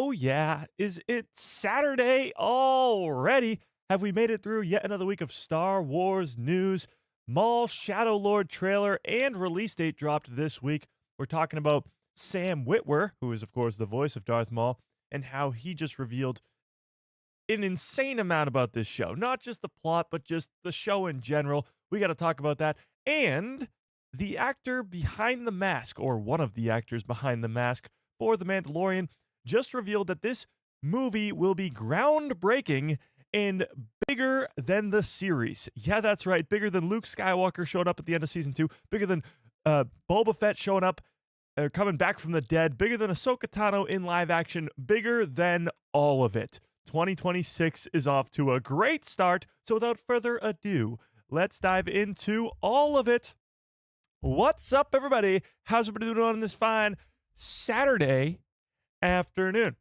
Oh, yeah. Is it Saturday already? Have we made it through yet another week of Star Wars news? Maul Shadow Lord trailer and release date dropped this week. We're talking about Sam Witwer, who is, of course, the voice of Darth Maul, and how he just revealed an insane amount about this show. Not just the plot, but just the show in general. We got to talk about that. And the actor behind the mask, or one of the actors behind the mask for The Mandalorian, just revealed that this movie will be groundbreaking and bigger than the series. Yeah, that's right. Bigger than Luke Skywalker showed up at the end of season 2. Bigger than Boba Fett showing up, coming back from the dead. Bigger than Ahsoka Tano in live action. Bigger than all of it. 2026 is off to a great start. So without further ado, let's dive into all of it. What's up, everybody? How's everybody doing on this fine Saturday afternoon?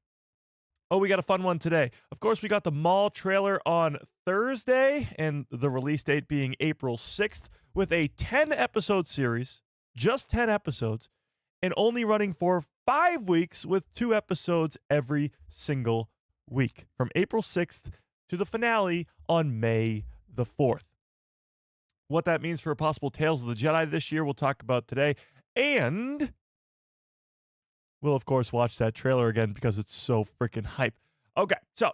Oh, we got a fun one today. Of course, we got the Maul trailer on Thursday, and the release date being April 6th, with a 10-episode series, just 10 episodes, and only running for 5 weeks with 2 episodes every single week, from April 6th to the finale on May the 4th. What that means for a possible Tales of the Jedi this year, we'll talk about today, and we'll, of course, watch that trailer again because it's so freaking hype. Okay, so,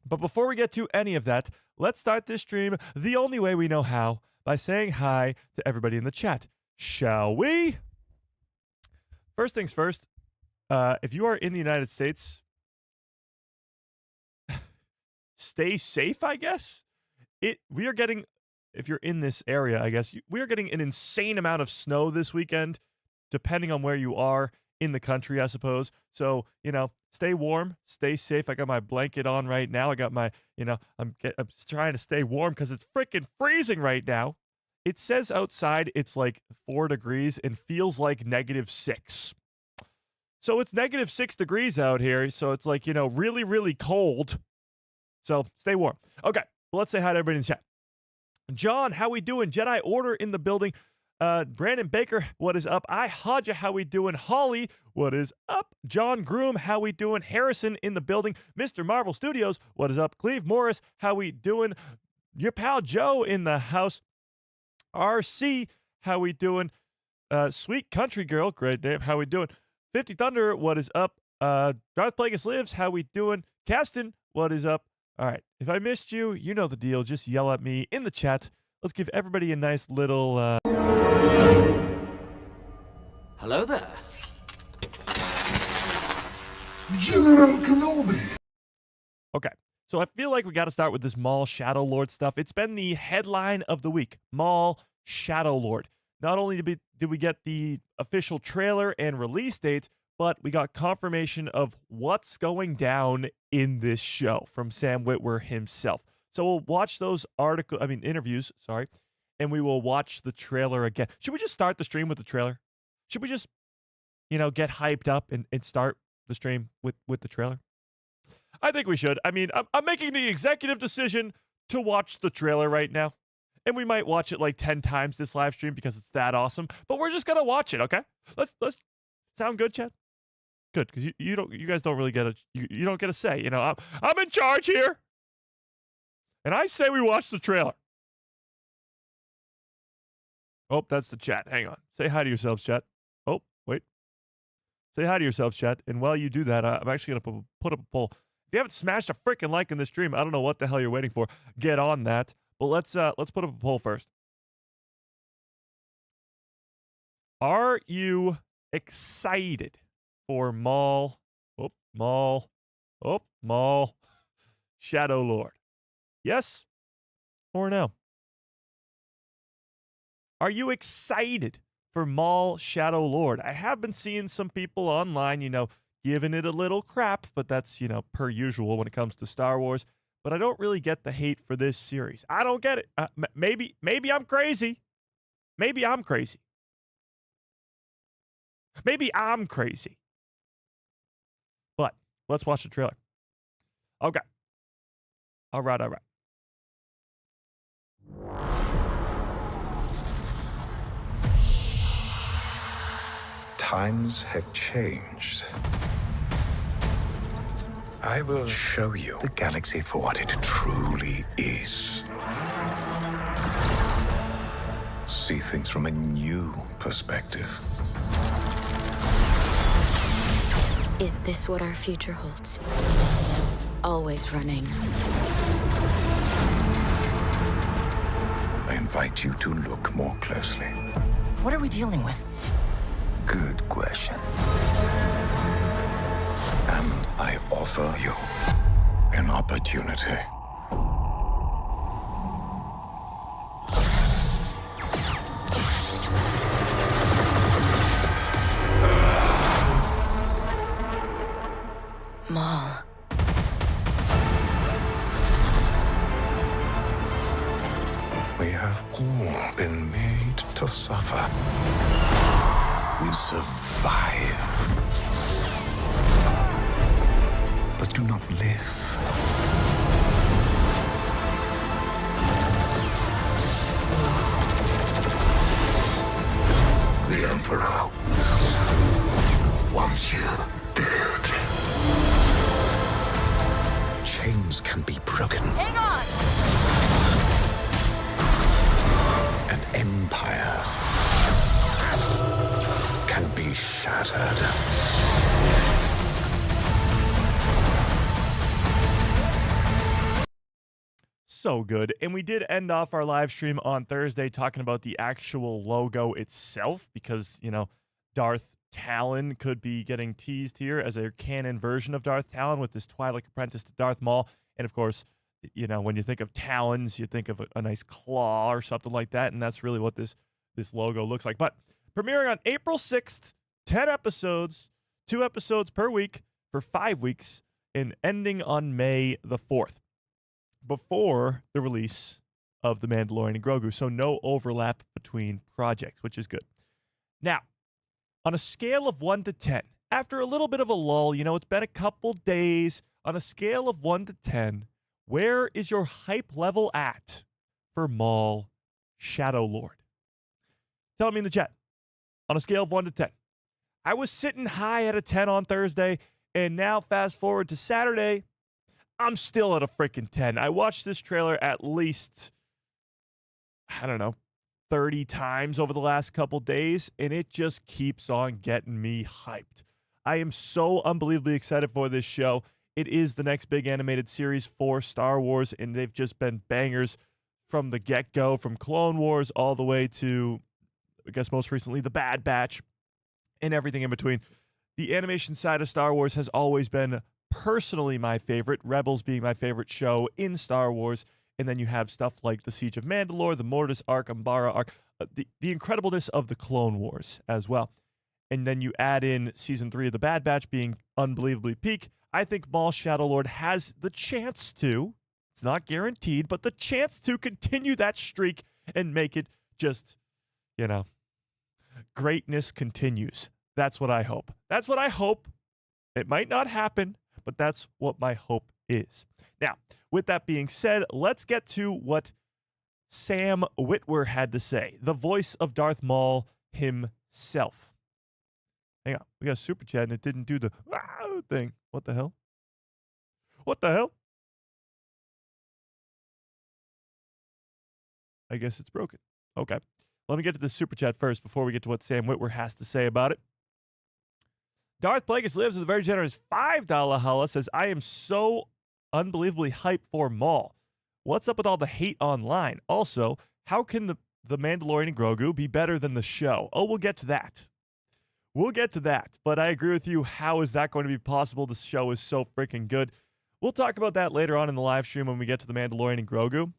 but before we get to any of that, let's start this stream the only way we know how, by saying hi to everybody in the chat. Shall we? First things first, if you are in the United States, stay safe, I guess. We are getting, if you're in this area, I guess, we are getting an insane amount of snow this weekend, depending on where you are in the country, I suppose. So, stay warm, stay safe. I got my blanket on right now. I got my, I'm trying to stay warm because it's freaking freezing right now. It says outside it's like 4 degrees and feels like -6. So it's -6 degrees out here. So it's like, really, really cold. So stay warm. Okay. Well, let's say hi to everybody in the chat. John, how we doing? Jedi Order in the building. Brandon Baker, what is up? I Hodja, how we doing? Holly, what is up? John Groom, how we doing? Harrison in the building. Mr. Marvel Studios, what is up? Cleve Morris, how we doing? Your pal Joe in the house. RC, how we doing? Sweet Country Girl, great name, how we doing? 50 Thunder, what is up? Darth Plagueis Lives, how we doing? Caston, what is up? All right, if I missed you, you know the deal. Just yell at me in the chat. Let's give everybody a nice little, Hello there. General Kenobi. Okay, so I feel like we got to start with this Maul Shadow Lord stuff. It's been the headline of the week, Maul Shadow Lord. Not only did we get the official trailer and release dates, but we got confirmation of what's going down in this show from Sam Witwer himself. So we'll watch those interviews, and we will watch the trailer again. Should we just start the stream with the trailer? Should we just, get hyped up and start the stream with the trailer? I think we should. I mean, I'm making the executive decision to watch the trailer right now. And we might watch it like 10 times this live stream because it's that awesome. But we're just going to watch it, okay? Let's sound good, Chad? Good, because you guys don't really get you don't get a say. I'm in charge here. And I say we watch the trailer. Oh, that's the chat. Hang on. Say hi to yourselves, chat. Oh, wait. Say hi to yourselves, chat. And while you do that, I'm actually going to put up a poll. If you haven't smashed a freaking like in this stream, I don't know what the hell you're waiting for. Get on that. But let's put up a poll first. Are you excited for Maul Shadow Lord? Yes or no? Are you excited for Maul Shadow Lord? I have been seeing some people online, giving it a little crap, but that's, per usual when it comes to Star Wars. But I don't really get the hate for this series. I don't get it. Maybe I'm crazy. Maybe I'm crazy. Maybe I'm crazy. But let's watch the trailer. Okay. All right. Times have changed. I will show you the galaxy for what it truly is. See things from a new perspective. Is this what our future holds? Always running. I invite you to look more closely. What are we dealing with? Good question. And I offer you an opportunity. Maul. We have all been made to suffer. We survive, but do not live. The Emperor wants you dead. Chains can be broken. Hang on! And empires can be shattered. So good. And we did end off our live stream on Thursday talking about the actual logo itself because, Darth Talon could be getting teased here as a canon version of Darth Talon with this Twilight apprentice to Darth Maul. And of course, when you think of talons, you think of a nice claw or something like that. And that's really what this logo looks like. But premiering on April 6th, 10 episodes, 2 episodes per week for 5 weeks, and ending on May the 4th. Before the release of The Mandalorian and Grogu, so no overlap between projects, which is good. Now, on a scale of 1 to 10, after a little bit of a lull, it's been a couple days, on a scale of 1 to 10, where is your hype level at for Maul Shadow Lord? Tell me in the chat, on a scale of 1 to 10. I was sitting high at a 10 on Thursday, and now fast forward to Saturday, I'm still at a freaking 10. I watched this trailer at least, 30 times over the last couple days, and it just keeps on getting me hyped. I am so unbelievably excited for this show. It is the next big animated series for Star Wars, and they've just been bangers from the get-go, from Clone Wars all the way to, I guess most recently, The Bad Batch, and everything in between. The animation side of Star Wars has always been personally my favorite, Rebels being my favorite show in Star Wars, and then you have stuff like The Siege of Mandalore, the Mortis arc, Umbara arc, the incredibleness of the Clone Wars as well. And then you add in Season 3 of The Bad Batch being unbelievably peak. I think Maul Shadow Lord has the chance to, it's not guaranteed, but the chance to continue that streak and make it just, greatness continues. That's what I hope. That's what I hope. It might not happen, but that's what my hope is. Now, with that being said, let's get to what Sam Witwer had to say, the voice of Darth Maul himself. Hang on, we got a super chat and it didn't do the thing. What the hell? What the hell? I guess it's broken. Okay. Let me get to the super chat first before we get to what Sam Witwer has to say about it. Darth Plagueis lives with a very generous $5 holla, says, I am so unbelievably hyped for Maul. What's up with all the hate online? Also, how can the Mandalorian and Grogu be better than the show? Oh, we'll get to that. We'll get to that. But I agree with you. How is that going to be possible? The show is so freaking good. We'll talk about that later on in the live stream when we get to the Mandalorian and Grogu.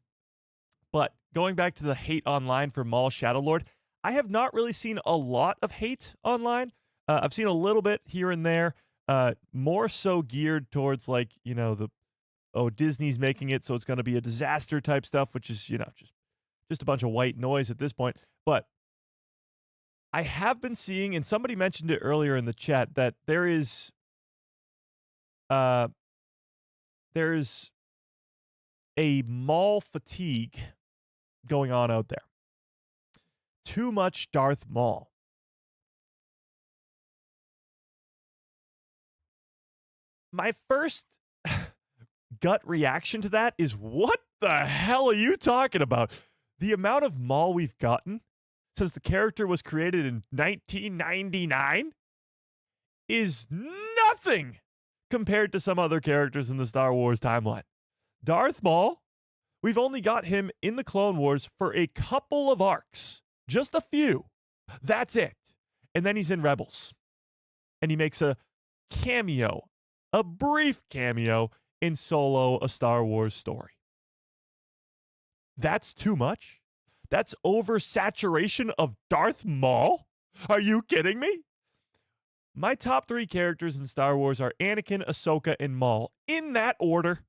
But going back to the hate online for Maul Shadow Lord, I have not really seen a lot of hate online. I've seen a little bit here and there, more so geared towards Disney's making it, so it's going to be a disaster type stuff, which is, just a bunch of white noise at this point. But I have been seeing, and somebody mentioned it earlier in the chat, that there's a Maul fatigue going on out there. Too much Darth Maul. My first gut reaction to that is, what the hell are you talking about? The amount of Maul we've gotten since the character was created in 1999 is nothing compared to some other characters in the Star Wars timeline. Darth Maul, we've only got him in the Clone Wars for a couple of arcs, just a few. That's it. And then he's in Rebels. And he makes a cameo, a brief cameo in Solo, a Star Wars story. That's too much? That's oversaturation of Darth Maul? Are you kidding me? My top 3 characters in Star Wars are Anakin, Ahsoka, and Maul. In that order.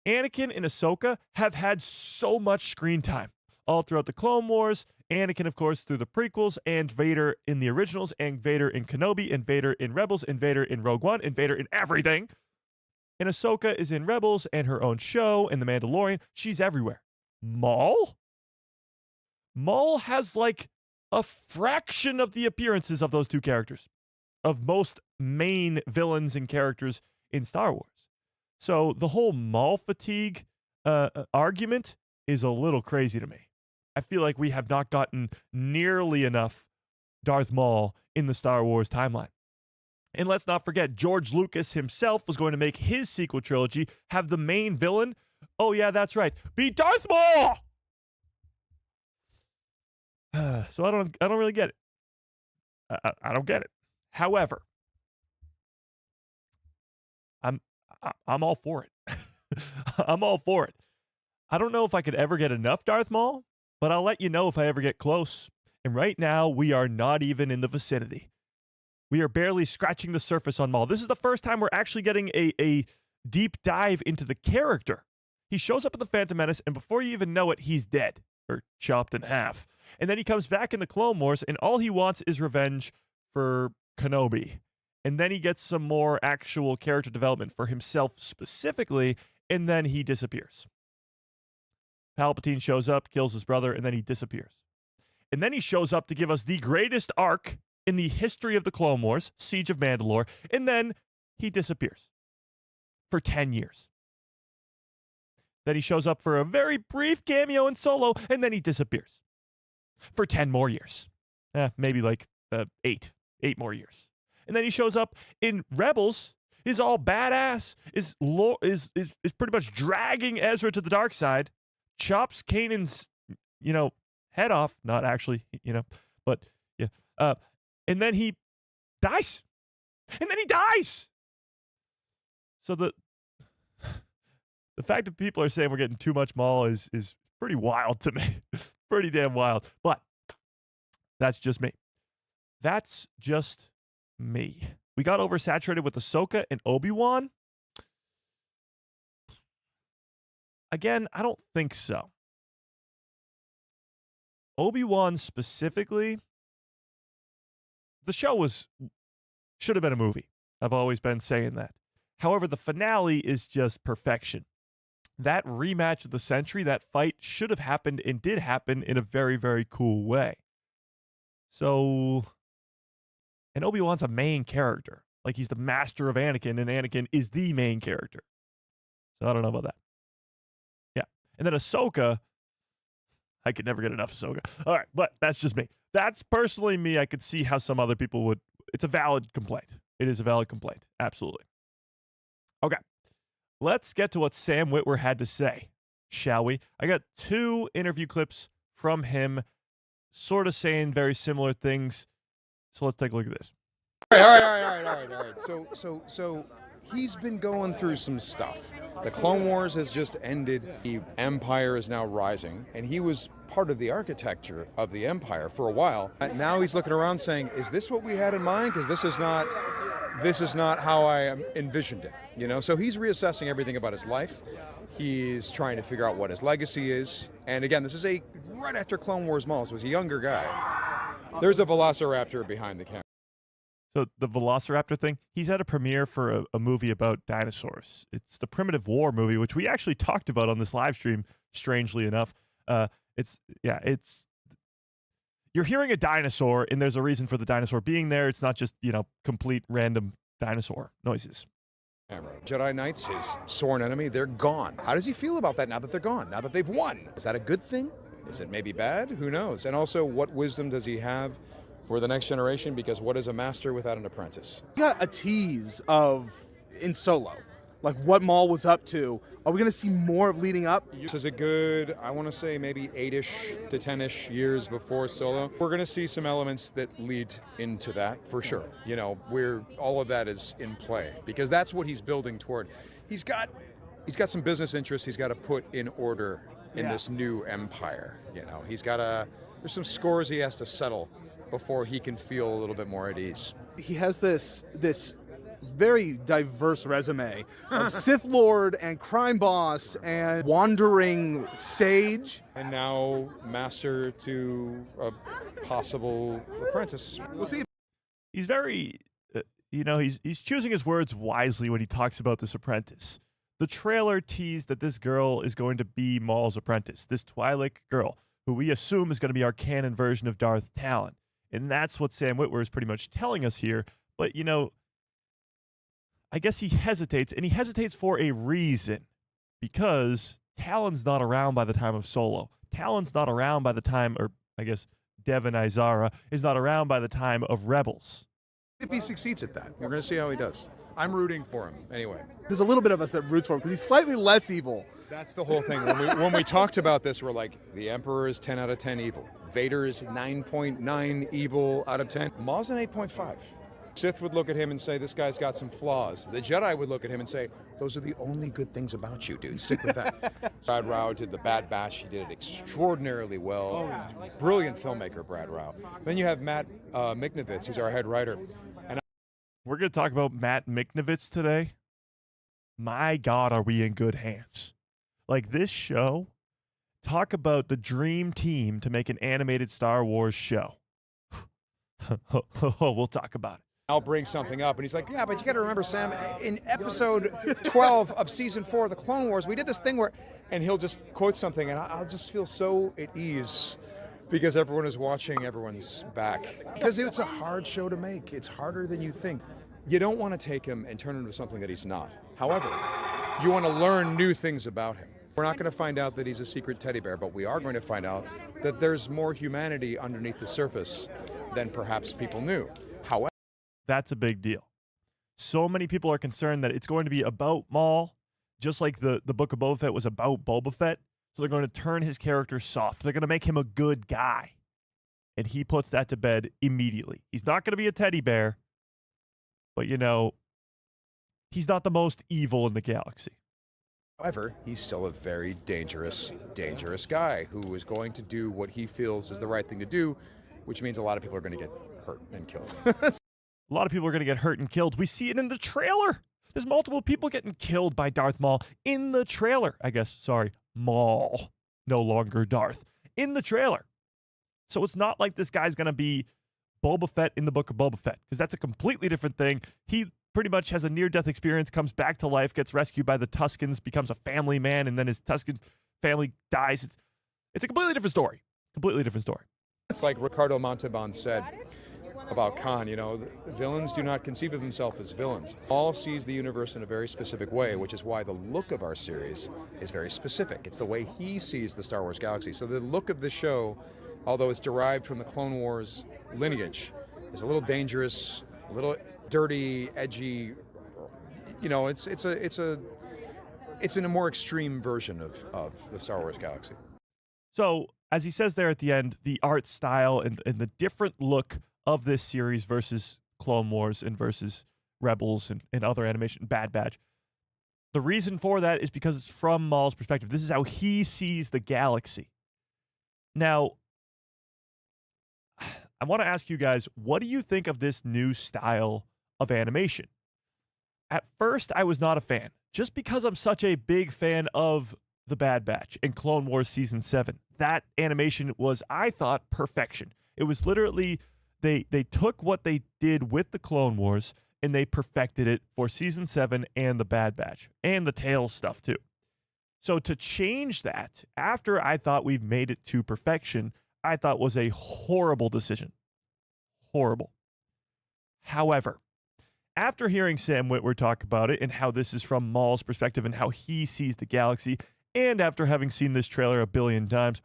Anakin and Ahsoka have had so much screen time all throughout the Clone Wars. Anakin, of course, through the prequels, and Vader in the originals, and Vader in Kenobi, and Vader in Rebels, and Vader in Rogue One, and Vader in everything. And Ahsoka is in Rebels and her own show and The Mandalorian. She's everywhere. Maul? Maul has like a fraction of the appearances of those two characters, of most main villains and characters in Star Wars. So the whole Maul fatigue argument is a little crazy to me. I feel like we have not gotten nearly enough Darth Maul in the Star Wars timeline. And let's not forget, George Lucas himself was going to make his sequel trilogy have the main villain, oh yeah, that's right, be Darth Maul! So I don't really get it. I don't get it. However, I'm all for it. I'm all for it. I don't know if I could ever get enough Darth Maul, but I'll let you know if I ever get close. And right now, we are not even in the vicinity. We are barely scratching the surface on Maul. This is the first time we're actually getting a deep dive into the character. He shows up in The Phantom Menace, and before you even know it, he's dead, or chopped in half. And then he comes back in the Clone Wars, and all he wants is revenge for Kenobi. And then he gets some more actual character development for himself specifically, and then he disappears. Palpatine shows up, kills his brother, and then he disappears. And then he shows up to give us the greatest arc in the history of the Clone Wars, Siege of Mandalore, and then he disappears for 10 years. Then he shows up for a very brief cameo in Solo, and then he disappears for 10 more years. Maybe like 8 more years. And then he shows up in Rebels, is all badass, is pretty much dragging Ezra to the dark side, chops Kanan's, head off. Not actually, but yeah. And then he dies. And then he dies. So the fact that people are saying we're getting too much Maul is pretty wild to me. Pretty damn wild. But that's just me. That's just me. We got oversaturated with Ahsoka and Obi-Wan. Again, I don't think so. Obi-Wan specifically, the show should have been a movie. I've always been saying that. However, the finale is just perfection. That rematch of the century, that fight should have happened and did happen in a very, very cool way. So, and Obi-Wan's a main character. Like, he's the master of Anakin, and Anakin is the main character. So I don't know about that. Yeah. And then Ahsoka, I could never get enough Ahsoka. All right, but that's just me. That's personally me. I could see how some other people would. It's a valid complaint. It is a valid complaint. Absolutely. Okay. Let's get to what Sam Witwer had to say, shall we? I got 2 interview clips from him, sort of saying very similar things. So let's take a look at this. All right. So he's been going through some stuff. The Clone Wars has just ended. The Empire is now rising, and he was part of the architecture of the Empire for a while. And now he's looking around saying, is this what we had in mind? Because this is not how I envisioned it, So he's reassessing everything about his life. He's trying to figure out what his legacy is. And again, this is right after Clone Wars Maul, so he's a younger guy. There's a velociraptor behind the camera. So the Velociraptor thing, he's at a premiere for a movie about dinosaurs. It's the Primitive War movie, which we actually talked about on this live stream, strangely enough. You're hearing a dinosaur, and there's a reason for the dinosaur being there. It's not just, complete random dinosaur noises. Jedi Knights, his sworn enemy, they're gone. How does he feel about that now that they're gone, now that they've won? Is that a good thing? Is it maybe bad? Who knows? And also, what wisdom does he have for the next generation? Because what is a master without an apprentice? We got a tease of in Solo, like what Maul was up to. Are we going to see more of leading up? This is a good, I want to say maybe 8-ish to 10-ish years before Solo. We're going to see some elements that lead into that for sure. You know, all of that is in play because that's what he's building toward. He's got some business interests he's got to put in order in this new empire. You know, there's some scores he has to settle before he can feel a little bit more at ease. He has this very diverse resume of Sith Lord and crime boss and wandering sage. And now master to a possible apprentice. We'll see. He's very, he's choosing his words wisely when he talks about this apprentice. The trailer teased that this girl is going to be Maul's apprentice, this Twi'lek girl, who we assume is going to be our canon version of Darth Talon. And that's what Sam Witwer is pretty much telling us here. But, I guess he hesitates, and he hesitates for a reason. Because Talon's not around by the time of Solo. Talon's not around by the time, or I guess Devon Izara is not around by the time of Rebels. If he succeeds at that, we're going to see how he does. I'm rooting for him anyway. There's a little bit of us that roots for him because he's slightly less evil. That's the whole thing. When we talked about this, we're like, the Emperor is 10 out of 10 evil. Vader is 9.9 evil out of 10. Maul's an 8.5. Sith would look at him and say, this guy's got some flaws. The Jedi would look at him and say, those are the only good things about you, dude. Stick with that. Brad Rao did The Bad Batch. He did it extraordinarily well. Brilliant filmmaker, Brad Rao. Then you have Matt Miknovitz. He's our head writer. We're going to talk about Matt Miknovitz today. My God, are we in good hands? Like this show, talk about the dream team to make an animated Star Wars show. We'll talk about it. I'll bring something up, and he's like, yeah, but you got to remember, Sam, in episode 12 of season 4 of the Clone Wars, we did this thing where, and he'll just quote something, and I'll just feel so at ease because everyone is watching everyone's back. Because it's a hard show to make. It's harder than you think. You don't want to take him and turn him into something that he's not. However, you want to learn new things about him. We're not going to find out that he's a secret teddy bear, but we are going to find out that there's more humanity underneath the surface than perhaps people knew. However, that's a big deal. So many people are concerned that it's going to be about Maul, just like the Book of Boba Fett was about Boba Fett. So they're going to turn his character soft. They're going to make him a good guy. And he puts that to bed immediately. He's not going to be a teddy bear, but he's not the most evil in the galaxy. However, he's still a very dangerous guy who is going to do what he feels is the right thing to do, which means a lot of people are going to get hurt and killed. A lot of people are going to get hurt and killed. We see it in the trailer. There's multiple people getting killed by Darth Maul in the trailer. Maul, no longer Darth, in the trailer. So it's not like this guy's going to be Boba Fett in the Book of Boba Fett, because that's a completely different thing. He pretty much has a near-death experience, comes back to life, gets rescued by the Tuskens, becomes a family man, and then his Tusken family dies. It's a completely different story. Completely different story. It's like Ricardo Montalban said about Khan, villains do not conceive of themselves as villains. All sees the universe in a very specific way, which is why the look of our series is very specific. It's the way he sees the Star Wars galaxy. So the look of the show, although it's derived from the Clone Wars lineage, is a little dangerous, a little dirty, edgy. It's in a more extreme version of the Star Wars galaxy. So, as he says there at the end, the art style and the different look of this series versus Clone Wars and versus Rebels and other animation, Bad Batch. The reason for that is because it's from Maul's perspective. This is how he sees the galaxy. Now, I want to ask you guys, what do you think of this new style of animation? At first, I was not a fan, just because I'm such a big fan of The Bad Batch and Clone Wars Season 7. That animation was, I thought, perfection. It was literally, they took what they did with the Clone Wars and they perfected it for Season 7 and The Bad Batch, and the Tales stuff too. So to change that, after I thought we've made it to perfection, I thought was a horrible decision. Horrible. However, after hearing Sam Witwer talk about it and how this is from Maul's perspective and how he sees the galaxy, and after having seen this trailer a billion times,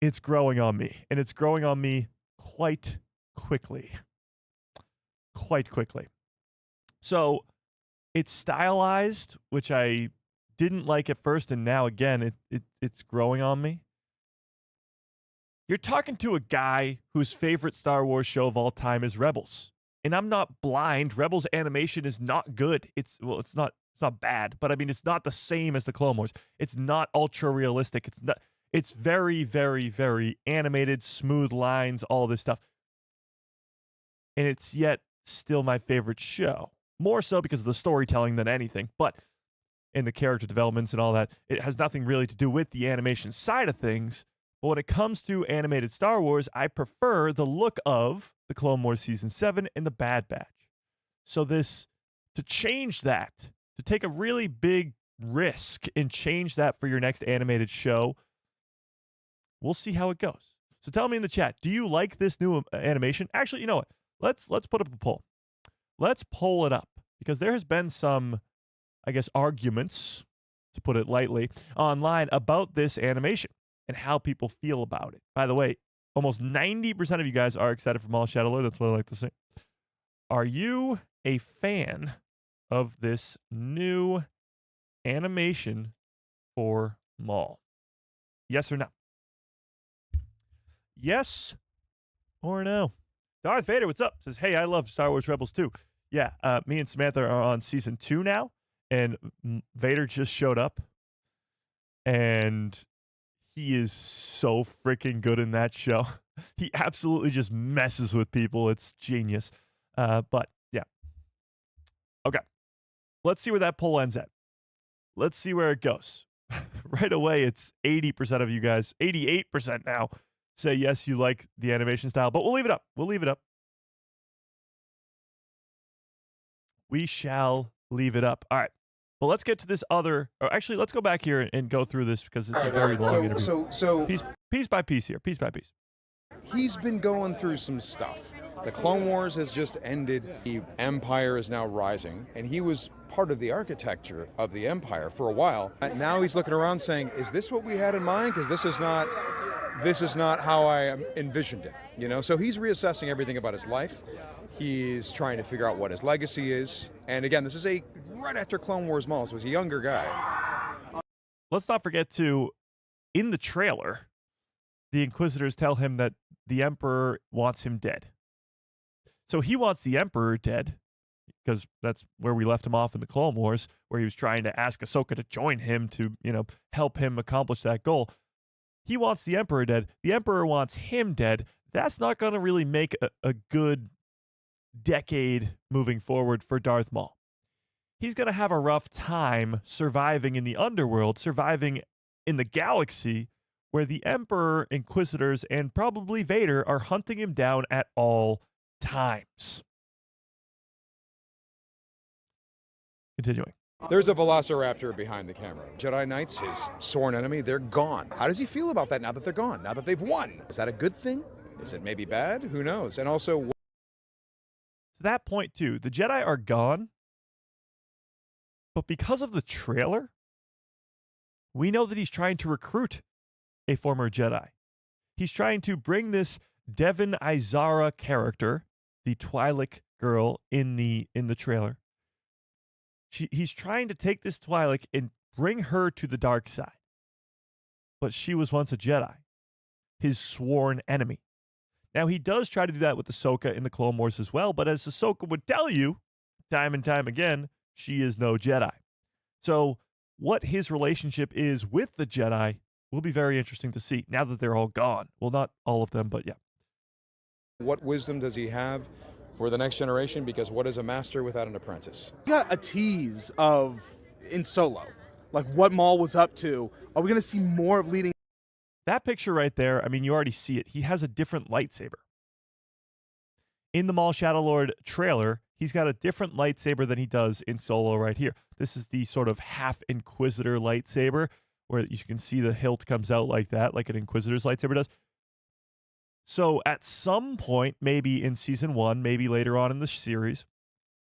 it's growing on me. And it's growing on me quite quickly. Quite quickly. So it's stylized, which I didn't like at first, and now again, it's growing on me. You're talking to a guy whose favorite Star Wars show of all time is Rebels. And I'm not blind. Rebels animation is not good. It's not bad, but I mean it's not the same as the Clone Wars. It's not ultra realistic. It's very, very, very animated, smooth lines, all this stuff. And it's yet still my favorite show. More so because of the storytelling than anything, but in the character developments and all that, it has nothing really to do with the animation side of things. But when it comes to animated Star Wars, I prefer the look of the Clone Wars Season 7 and the Bad Batch. So to change that, to take a really big risk and change that for your next animated show, we'll see how it goes. So tell me in the chat, do you like this new animation? Actually, you know what? Let's put up a poll. Let's poll it up because there has been some, I guess, arguments, to put it lightly, online about this animation and how people feel about it. By the way, almost 90% of you guys are excited for Maul Shadow Lord. That's what I like to say. Are you a fan of this new animation for Maul? Yes or no? Yes or no? Darth Vader, what's up? Says, hey, I love Star Wars Rebels too. Yeah, me and Samantha are on season 2 now, and Vader just showed up, and he is so freaking good in that show. He absolutely just messes with people. It's genius. But yeah. Okay. Let's see where that poll ends at. Let's see where it goes. Right away, it's 80% of you guys, 88% now, say yes, you like the animation style, but we'll leave it up. We'll leave it up. We shall leave it up. All right. Well, let's get to this other, or actually, let's go back here and go through this because it's a very long interview. So piece by piece here, piece by piece. He's been going through some stuff. The Clone Wars has just ended. The Empire is now rising, and he was part of the architecture of the Empire for a while. Now he's looking around saying, is this what we had in mind? Because this is not how I envisioned it, you know? So he's reassessing everything about his life. He's trying to figure out what his legacy is. And again, this is right after Clone Wars Maul, so he's a younger guy. Let's not forget to, in the trailer, the Inquisitors tell him that the Emperor wants him dead. So he wants the Emperor dead, because that's where we left him off in the Clone Wars, where he was trying to ask Ahsoka to join him to, help him accomplish that goal. He wants the Emperor dead. The Emperor wants him dead. That's not going to really make a good decade moving forward for Darth Maul. He's going to have a rough time surviving in the underworld, surviving in the galaxy, where the Emperor, Inquisitors, and probably Vader are hunting him down at all times. Continuing. There's a velociraptor behind the camera. Jedi Knights, his sworn enemy, they're gone. How does he feel about that now that they're gone, now that they've won? Is that a good thing? Is it maybe bad? Who knows? And also, to that point, too, the Jedi are gone, but because of the trailer, we know that he's trying to recruit a former Jedi. He's trying to bring this Devon Izara character, the Twi'lek girl in the trailer. He's trying to take this Twi'lek and bring her to the dark side. But she was once a Jedi, his sworn enemy. Now, he does try to do that with Ahsoka in the Clone Wars as well, but as Ahsoka would tell you, time and time again, she is no Jedi. So what his relationship is with the Jedi will be very interesting to see now that they're all gone. Well, not all of them, but yeah. what wisdom does he have for the next generation? Because what is a master without an apprentice? We got a tease of in Solo, like what Maul was up to. Are we going to see more of leading? That picture right there, I mean, you already see it. He has a different lightsaber. In the Maul Shadow Lord trailer, he's got a different lightsaber than he does in Solo right here. This is the sort of half Inquisitor lightsaber where you can see the hilt comes out like that, like an Inquisitor's lightsaber does. So at some point, maybe in season 1, maybe later on in the series,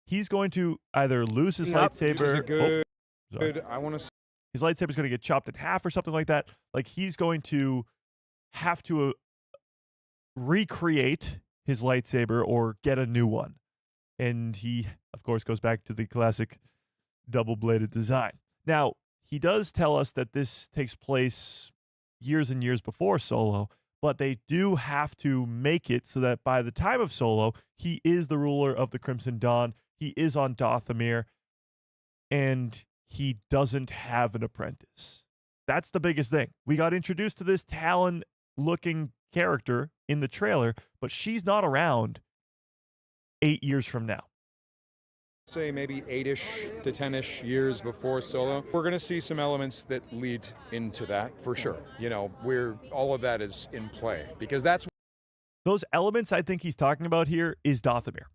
he's going to either lose his lightsaber. Is a good. Sorry. I want to. His lightsaber's going to get chopped in half or something like that. Like, he's going to have to recreate his lightsaber or get a new one. And he, of course, goes back to the classic double-bladed design. Now, he does tell us that this takes place years and years before Solo, but they do have to make it so that by the time of Solo, he is the ruler of the Crimson Dawn. He is on Dathomir, and he doesn't have an apprentice. That's the biggest thing. We got introduced to this Talon-looking character in the trailer, but she's not around 8 years from now. Say maybe 8-ish to 10-ish years before Solo. We're going to see some elements that lead into that for sure. You know, all of that is in play because that's those elements I think he's talking about here is Dathomir.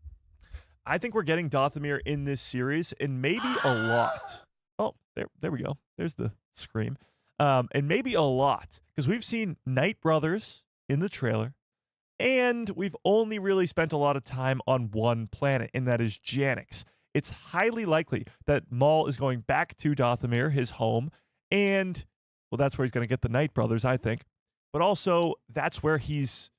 I think we're getting Dathomir in this series, and maybe a lot. Oh, there we go. There's the scream. And maybe a lot, because we've seen Night Brothers in the trailer, and we've only really spent a lot of time on one planet, and that is Janix. It's highly likely that Maul is going back to Dathomir, his home, and, well, that's where he's going to get the Night Brothers, I think. But also, that's where he's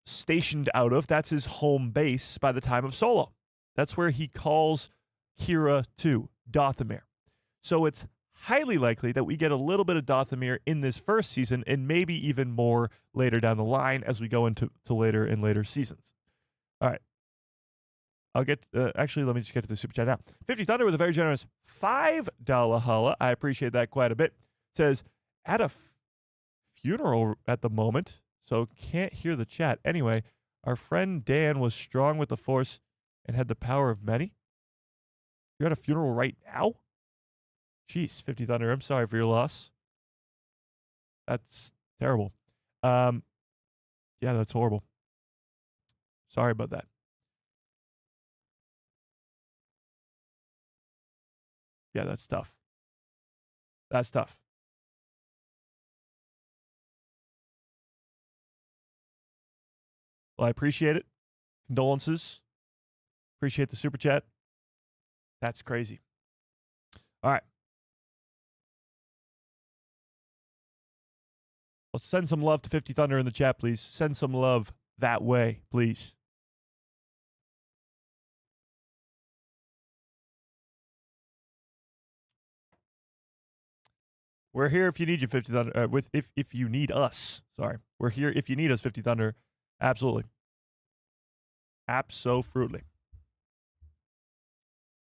stationed out of. That's his home base by the time of Solo. That's where he calls Kira to, Dathomir. So it's highly likely that we get a little bit of Dathomir in this first season and maybe even more later down the line as we go into later and later seasons. All right. I'll get, actually, let me just get to the super chat now. 50 Thunder with a very generous $5 holla. I appreciate that quite a bit. Says, at a funeral at the moment, so can't hear the chat. Anyway, our friend Dan was strong with the Force and had the power of many. You're at a funeral right now? Jeez, 50 Thunder, I'm sorry for your loss. That's terrible. Yeah, that's horrible. Sorry about that. Yeah, that's tough. That's tough. Well, I appreciate it. Condolences. Appreciate the super chat. That's crazy. All right. Let's send some love to 50 Thunder in the chat, please. Send some love that way, please. We're here if you need you, 50 Thunder. If you need us. Sorry. We're here if you need us, 50 Thunder. Absolutely. Abso-fruitly.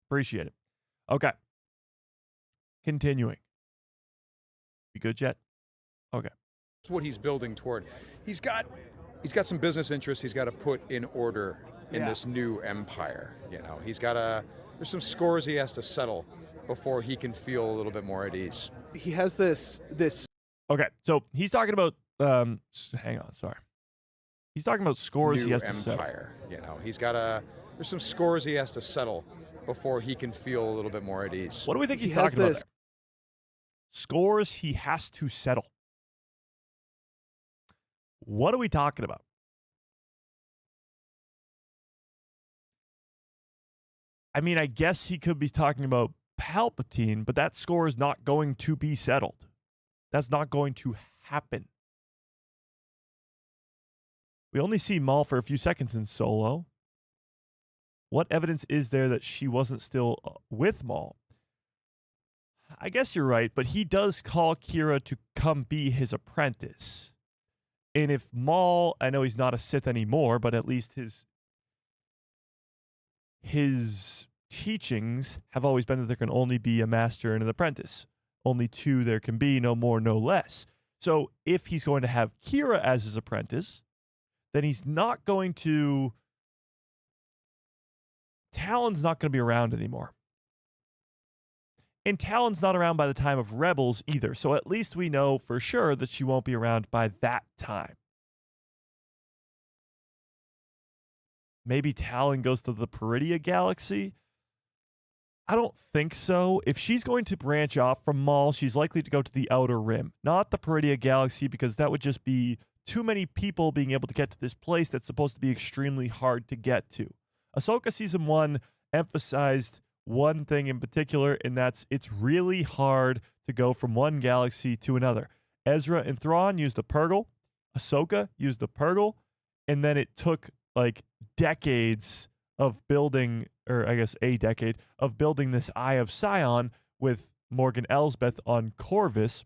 Appreciate it. Okay. Continuing. You good, Jet? Okay. That's what he's building toward. He's got some business interests he's got to put in order in this new empire. You know, there's some scores he has to settle before he can feel a little bit more at ease. He has this. Okay, so he's talking about. Hang on, sorry. He's talking about scores he has to settle. You know, there's some scores he has to settle before he can feel a little bit more at ease. What do we think he's talking about there? Scores he has to settle. What are we talking about? I mean, I guess he could be talking about Palpatine, but that score is not going to be settled. That's not going to happen. We only see Maul for a few seconds in Solo. What evidence is there that she wasn't still with Maul? I guess you're right, but he does call Kira to come be his apprentice. And if Maul, I know he's not a Sith anymore, but at least his teachings have always been that there can only be a master and an apprentice. Only two there can be, no more, no less. So if he's going to have Kira as his apprentice, then he's not going to... Talon's not going to be around anymore. And Talon's not around by the time of Rebels either, so at least we know for sure that she won't be around by that time. Maybe Talon goes to the Peridia Galaxy? I don't think so. If she's going to branch off from Maul, she's likely to go to the Outer Rim, not the Peridia Galaxy, because that would just be too many people being able to get to this place that's supposed to be extremely hard to get to. Ahsoka Season 1 emphasized one thing in particular, and that's it's really hard to go from one galaxy to another. Ezra and Thrawn used a Purgle. Ahsoka used the Purgle. And then it took like decades of building, or I guess a decade, of building this Eye of Sion with Morgan Elsbeth on Corvus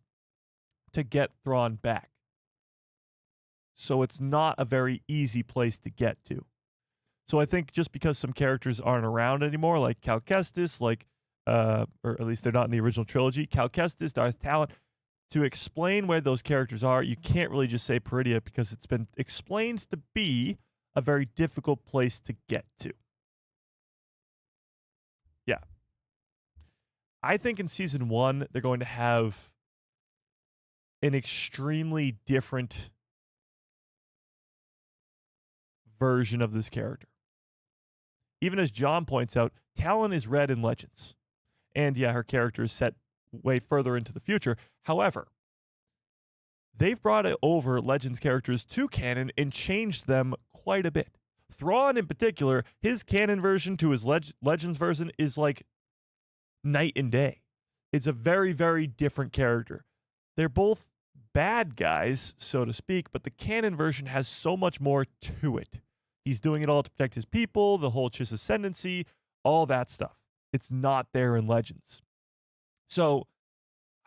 to get Thrawn back. So it's not a very easy place to get to. So I think just because some characters aren't around anymore, like Cal Kestis, or at least they're not in the original trilogy, Cal Kestis, Darth Talon, to explain where those characters are, you can't really just say Peridia because it's been explained to be a very difficult place to get to. Yeah. I think in Season 1, they're going to have an extremely different version of this character. Even as John points out, Talon is read in Legends. And yeah, her character is set way further into the future. However, they've brought over Legends characters to canon and changed them quite a bit. Thrawn, in particular, his canon version to his Legends version is like night and day. It's a very, very different character. They're both bad guys, so to speak, but the canon version has so much more to it. He's doing it all to protect his people, the whole Chiss ascendancy, all that stuff. It's not there in Legends. So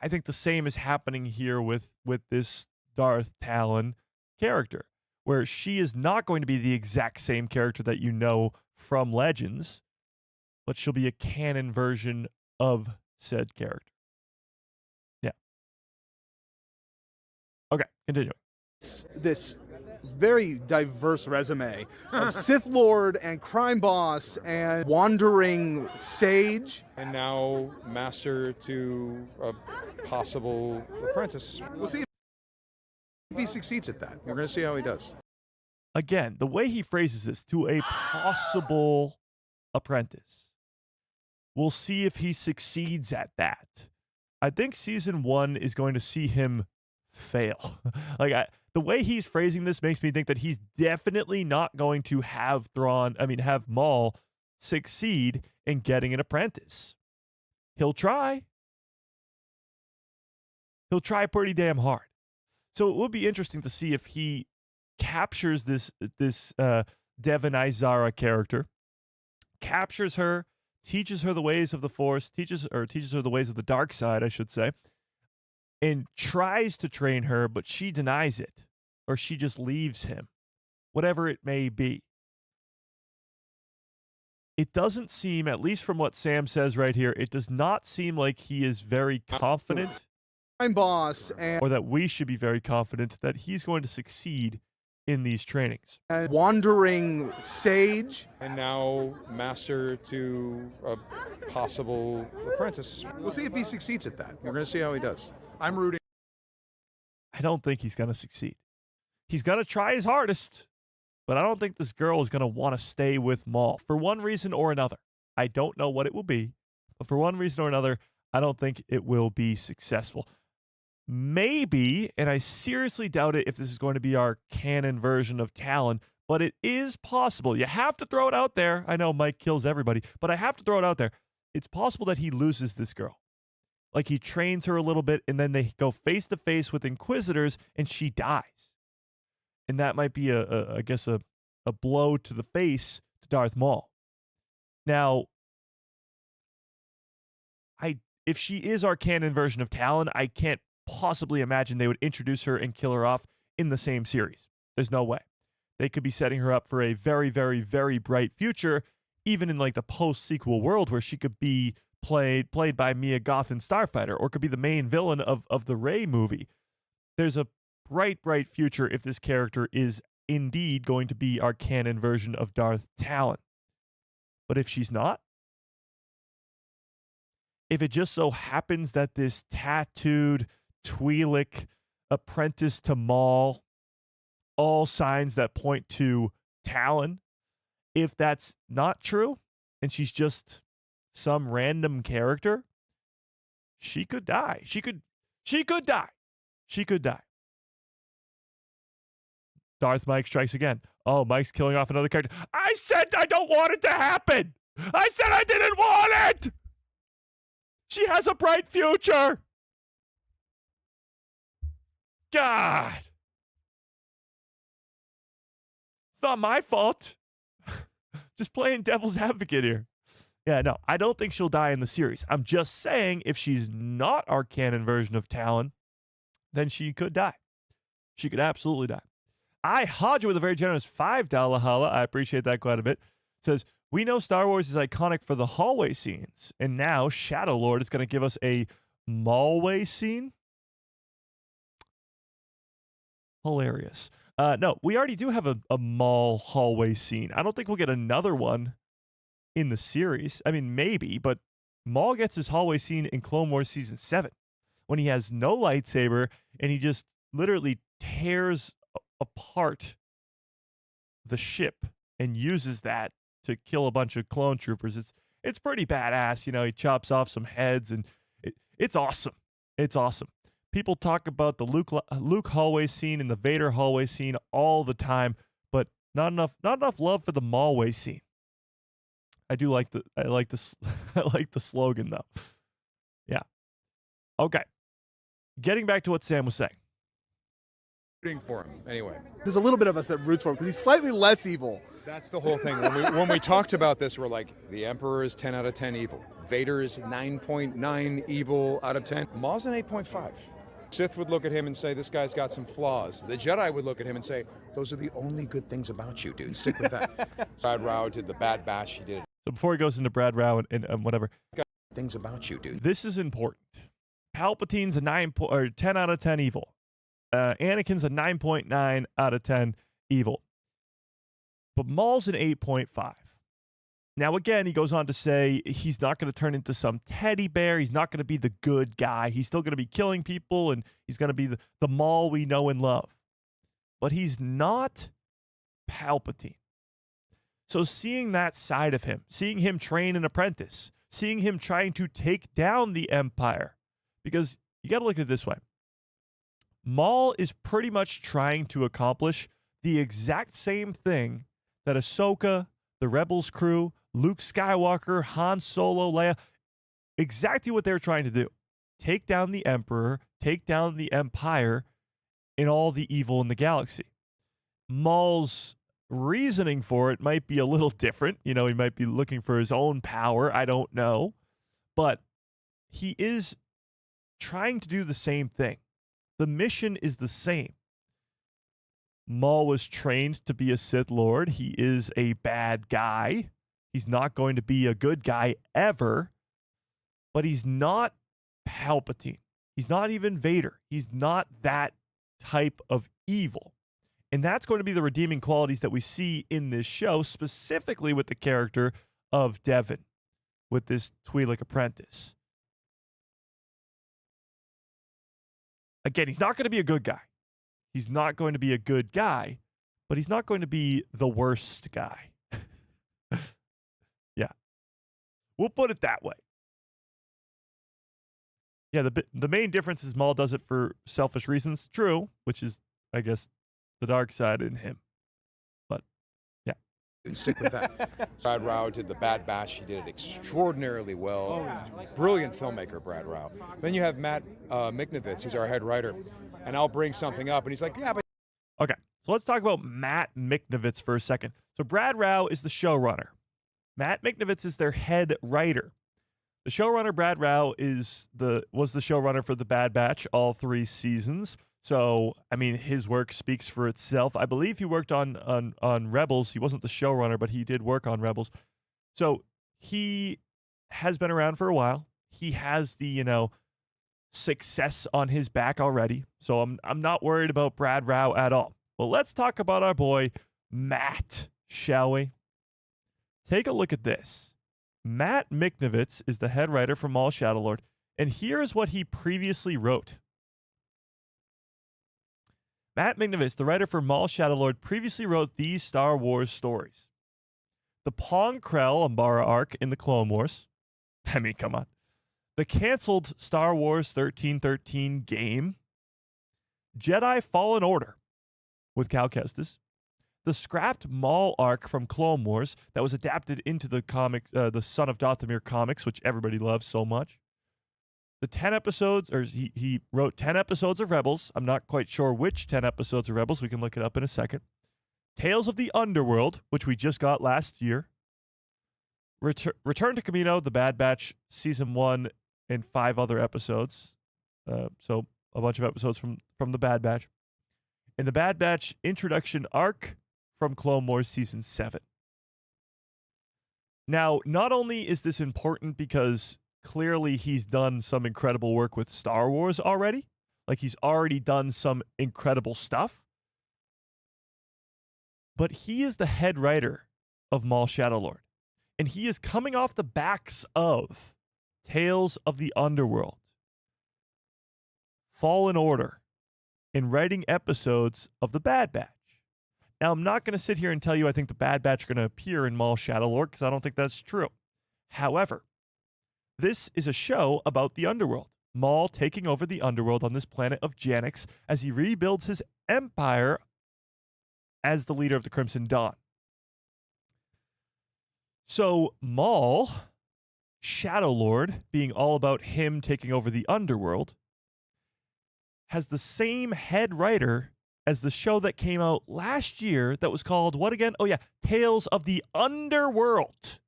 I think the same is happening here with this Darth Talon character, where she is not going to be the exact same character that you know from Legends, but she'll be a canon version of said character. Yeah. Okay, continuing. This very diverse resume of Sith Lord and crime boss and wandering sage. And now master to a possible apprentice. We'll see if he succeeds at that. We're going to see how he does. Again, the way he phrases this, to a possible apprentice. We'll see if he succeeds at that. I think Season 1 is going to see him fail. The way he's phrasing this makes me think that he's definitely not going to have Maul succeed in getting an apprentice. He'll try. He'll try pretty damn hard. So it would be interesting to see if he captures this Devon Izara character, captures her, teaches her the ways of the Force, teaches her the ways of the dark side, I should say, and tries to train her, but she denies it, or she just leaves him, whatever it may be. It doesn't seem, at least from what Sam says right here, it does not seem like he is very confident, Boss and or that we should be very confident that he's going to succeed in these trainings. Wandering sage. And now master to a possible apprentice. We'll see if he succeeds at that. We're going to see how he does. I'm rooting. I don't think he's going to succeed. He's going to try his hardest, but I don't think this girl is going to want to stay with Maul for one reason or another. I don't know what it will be, but for one reason or another, I don't think it will be successful. Maybe, and I seriously doubt it if this is going to be our canon version of Talon, but it is possible. You have to throw it out there. I know Mike kills everybody, but I have to throw it out there. It's possible that he loses this girl. Like he trains her a little bit, and then they go face to face with Inquisitors, and she dies. And that might be I guess a blow to the face to Darth Maul. Now, if she is our canon version of Talon, I can't possibly imagine they would introduce her and kill her off in the same series. There's no way. They could be setting her up for a very, very, very bright future, even in like the post-sequel world where she could be played by Mia Goth in Starfighter, or could be the main villain of the Rey movie. There's a bright, bright future if this character is indeed going to be our canon version of Darth Talon. But if she's not, if it just so happens that this tattooed Twi'lek apprentice to Maul, all signs that point to Talon, if that's not true, and she's just some random character, she could die. She could die. She could die. Darth Mike strikes again. Oh, Mike's killing off another character. I said I don't want it to happen. I said I didn't want it. She has a bright future. God. It's not my fault. Just playing devil's advocate here. Yeah, no, I don't think she'll die in the series. I'm just saying if she's not our canon version of Talon, then she could die. She could absolutely die. I Hodge with a very generous $5 holla. I appreciate that quite a bit. Says, we know Star Wars is iconic for the hallway scenes, and now Shadow Lord is going to give us a mallway scene. Hilarious. No, we already do have a mall hallway scene. I don't think we'll get another one in the series. I mean, maybe, but Maul gets his hallway scene in Clone Wars Season 7 when he has no lightsaber and he just literally tears apart the ship and uses that to kill a bunch of clone troopers. It's pretty badass. You know, he chops off some heads and it's awesome. It's awesome. People talk about the Luke hallway scene and the Vader hallway scene all the time, but not enough love for the mallway scene. I like the slogan though. Yeah. Okay. Getting back to what Sam was saying. Rooting for him anyway. There's a little bit of us that roots for him because he's slightly less evil. That's the whole thing. When we talked about this, we're like, the Emperor is 10 out of 10 evil. Vader is 9.9 evil out of 10. Maul's an 8.5. Sith would look at him and say, this guy's got some flaws. The Jedi would look at him and say, those are the only good things about you, dude. Stick with that. Brad Rao did the Bad Batch. He did So before he goes into Brad Rao and whatever. things about you, dude. This is important. Palpatine's a 10 out of 10 evil. Anakin's a 9.9 out of 10 evil. But Maul's an 8.5. Now, again, he goes on to say he's not going to turn into some teddy bear. He's not going to be the good guy. He's still going to be killing people, and he's going to be the Maul we know and love. But he's not Palpatine. So seeing that side of him, seeing him train an apprentice, seeing him trying to take down the Empire, because you got to look at it this way. Maul is pretty much trying to accomplish the exact same thing that Ahsoka, the Rebels crew, Luke Skywalker, Han Solo, Leia, exactly what they're trying to do. Take down the Emperor, take down the Empire, and all the evil in the galaxy. Maul's reasoning for it might be a little different. You know, he might be looking for his own power. I don't know. But he is trying to do the same thing. The mission is the same. Maul was trained to be a Sith Lord. He is a bad guy. He's not going to be a good guy ever. But he's not Palpatine. He's not even Vader. He's not that type of evil. And that's going to be the redeeming qualities that we see in this show, specifically with the character of Devon, with this Twi'lek apprentice. Again, he's not going to be a good guy. He's not going to be a good guy, but he's not going to be the worst guy. Yeah. We'll put it that way. Yeah, the main difference is Maul does it for selfish reasons. True, which is, I guess, the dark side in him. But, yeah. Stick with that. Brad Rao did the Bad Batch. He did it extraordinarily well. Brilliant filmmaker, Brad Rao. Then you have Matt Miknovitz. He's our head writer. And I'll bring something up. And he's like, yeah, but... Okay, so let's talk about Matt Miknovitz for a second. So Brad Rao is the showrunner. Matt Miknovitz is their head writer. The showrunner, Brad Rao, was the showrunner for The Bad Batch all 3 seasons. So, I mean, his work speaks for itself. I believe he worked on Rebels. He wasn't the showrunner, but he did work on Rebels. So he has been around for a while. He has the, success on his back already. So I'm not worried about Brad Rao at all. Well, let's talk about our boy, Matt, shall we? Take a look at this. Matt Miknovitz is the head writer for Maul Shadow Lord, and here is what he previously wrote. Matt Miknovitz, the writer for Maul Shadow Lord, previously wrote these Star Wars stories. The Pong Krell Umbara arc in the Clone Wars. I mean, come on. The canceled Star Wars 1313 game. Jedi Fallen Order. with Cal Kestis, the scrapped Maul arc from Clone Wars that was adapted into the comic, the Son of Dathomir comics, which everybody loves so much. The 10 episodes, or he wrote 10 episodes of Rebels. I'm not quite sure which 10 episodes of Rebels. We can look it up in a second. Tales of the Underworld, which we just got last year. Return to Camino, The Bad Batch, Season 1, and 5 other episodes. So a bunch of episodes from The Bad Batch. And The Bad Batch Introduction Arc from Clone Wars Season 7. Now, not only is this important because clearly he's done some incredible work with Star Wars already, like he's already done some incredible stuff, but he is the head writer of Maul Shadow Lord. And he is coming off the backs of Tales of the Underworld, Fallen Order, and writing episodes of The Bad Batch. Now, I'm not going to sit here and tell you I think The Bad Batch are going to appear in Maul Shadow Lord because I don't think that's true. However, this is a show about the Underworld. Maul taking over the Underworld on this planet of Janix as he rebuilds his empire as the leader of the Crimson Dawn. So Maul, Shadow Lord, being all about him taking over the Underworld, has the same head writer as the show that came out last year that was called, what again? Oh yeah, Tales of the Underworld.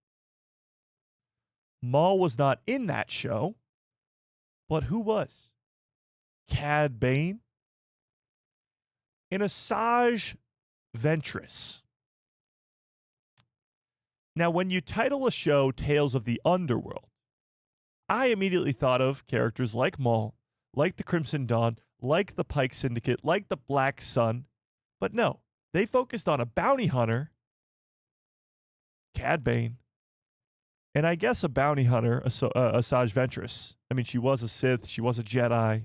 Maul was not in that show, but who was? Cad Bane and Asajj Ventress. Now, when you title a show Tales of the Underworld, I immediately thought of characters like Maul, like the Crimson Dawn, like the Pike Syndicate, like the Black Sun. But no, they focused on a bounty hunter, Cad Bane, and I guess a bounty hunter, Asajj Ventress. I mean, she was a Sith, she was a Jedi,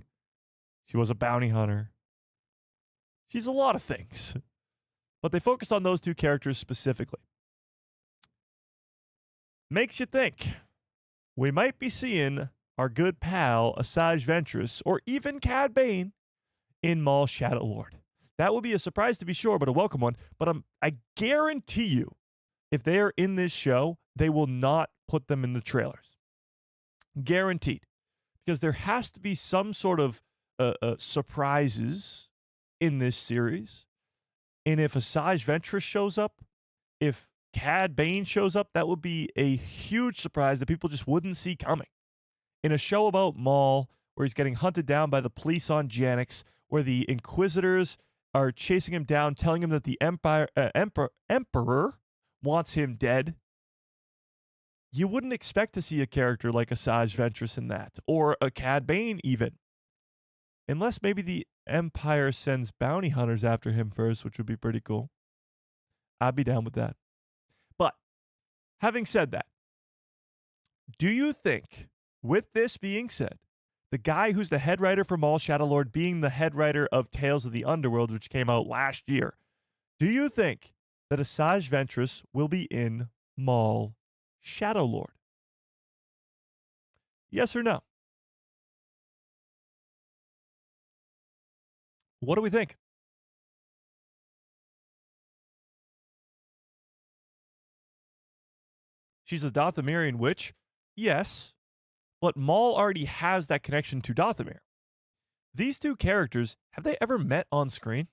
she was a bounty hunter. She's a lot of things. But they focused on those two characters specifically. Makes you think we might be seeing our good pal Asajj Ventress or even Cad Bane in Maul Shadow Lord. That would be a surprise to be sure, but a welcome one. But I guarantee you, if they are in this show, they will not put them in the trailers. Guaranteed. Because there has to be some sort of surprises in this series. And if Asajj Ventress shows up, if Cad Bane shows up, that would be a huge surprise that people just wouldn't see coming. In a show about Maul, where he's getting hunted down by the police on Janix, where the Inquisitors are chasing him down, telling him that the Emperor wants him dead, you wouldn't expect to see a character like Asajj Ventress in that, or a Cad Bane even. Unless maybe the Empire sends bounty hunters after him first, which would be pretty cool. I'd be down with that. But, having said that, do you think, with this being said, the guy who's the head writer for Maul Shadow Lord being the head writer of Tales of the Underworld, which came out last year, do you think that Asajj Ventress will be in Maul Shadow Lord? Yes or no? What do we think? She's a Dathomirian witch? Yes. But Maul already has that connection to Dathomir. These two characters, have they ever met on screen?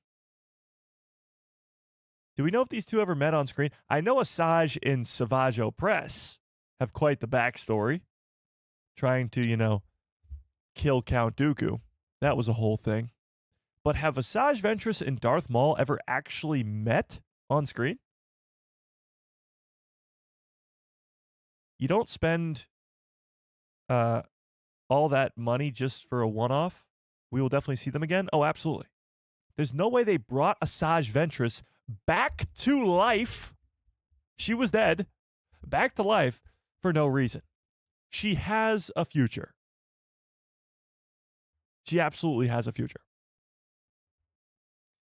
Do we know if these two ever met on screen? I know Asajj and Savage Opress have quite the backstory. Trying to, kill Count Dooku. That was a whole thing. But have Asajj Ventress and Darth Maul ever actually met on screen? You don't spend all that money just for a one-off. We will definitely see them again. Oh, absolutely. There's no way they brought Asajj Ventress back to life. She was dead. Back to life for no reason. She has a future. She absolutely has a future.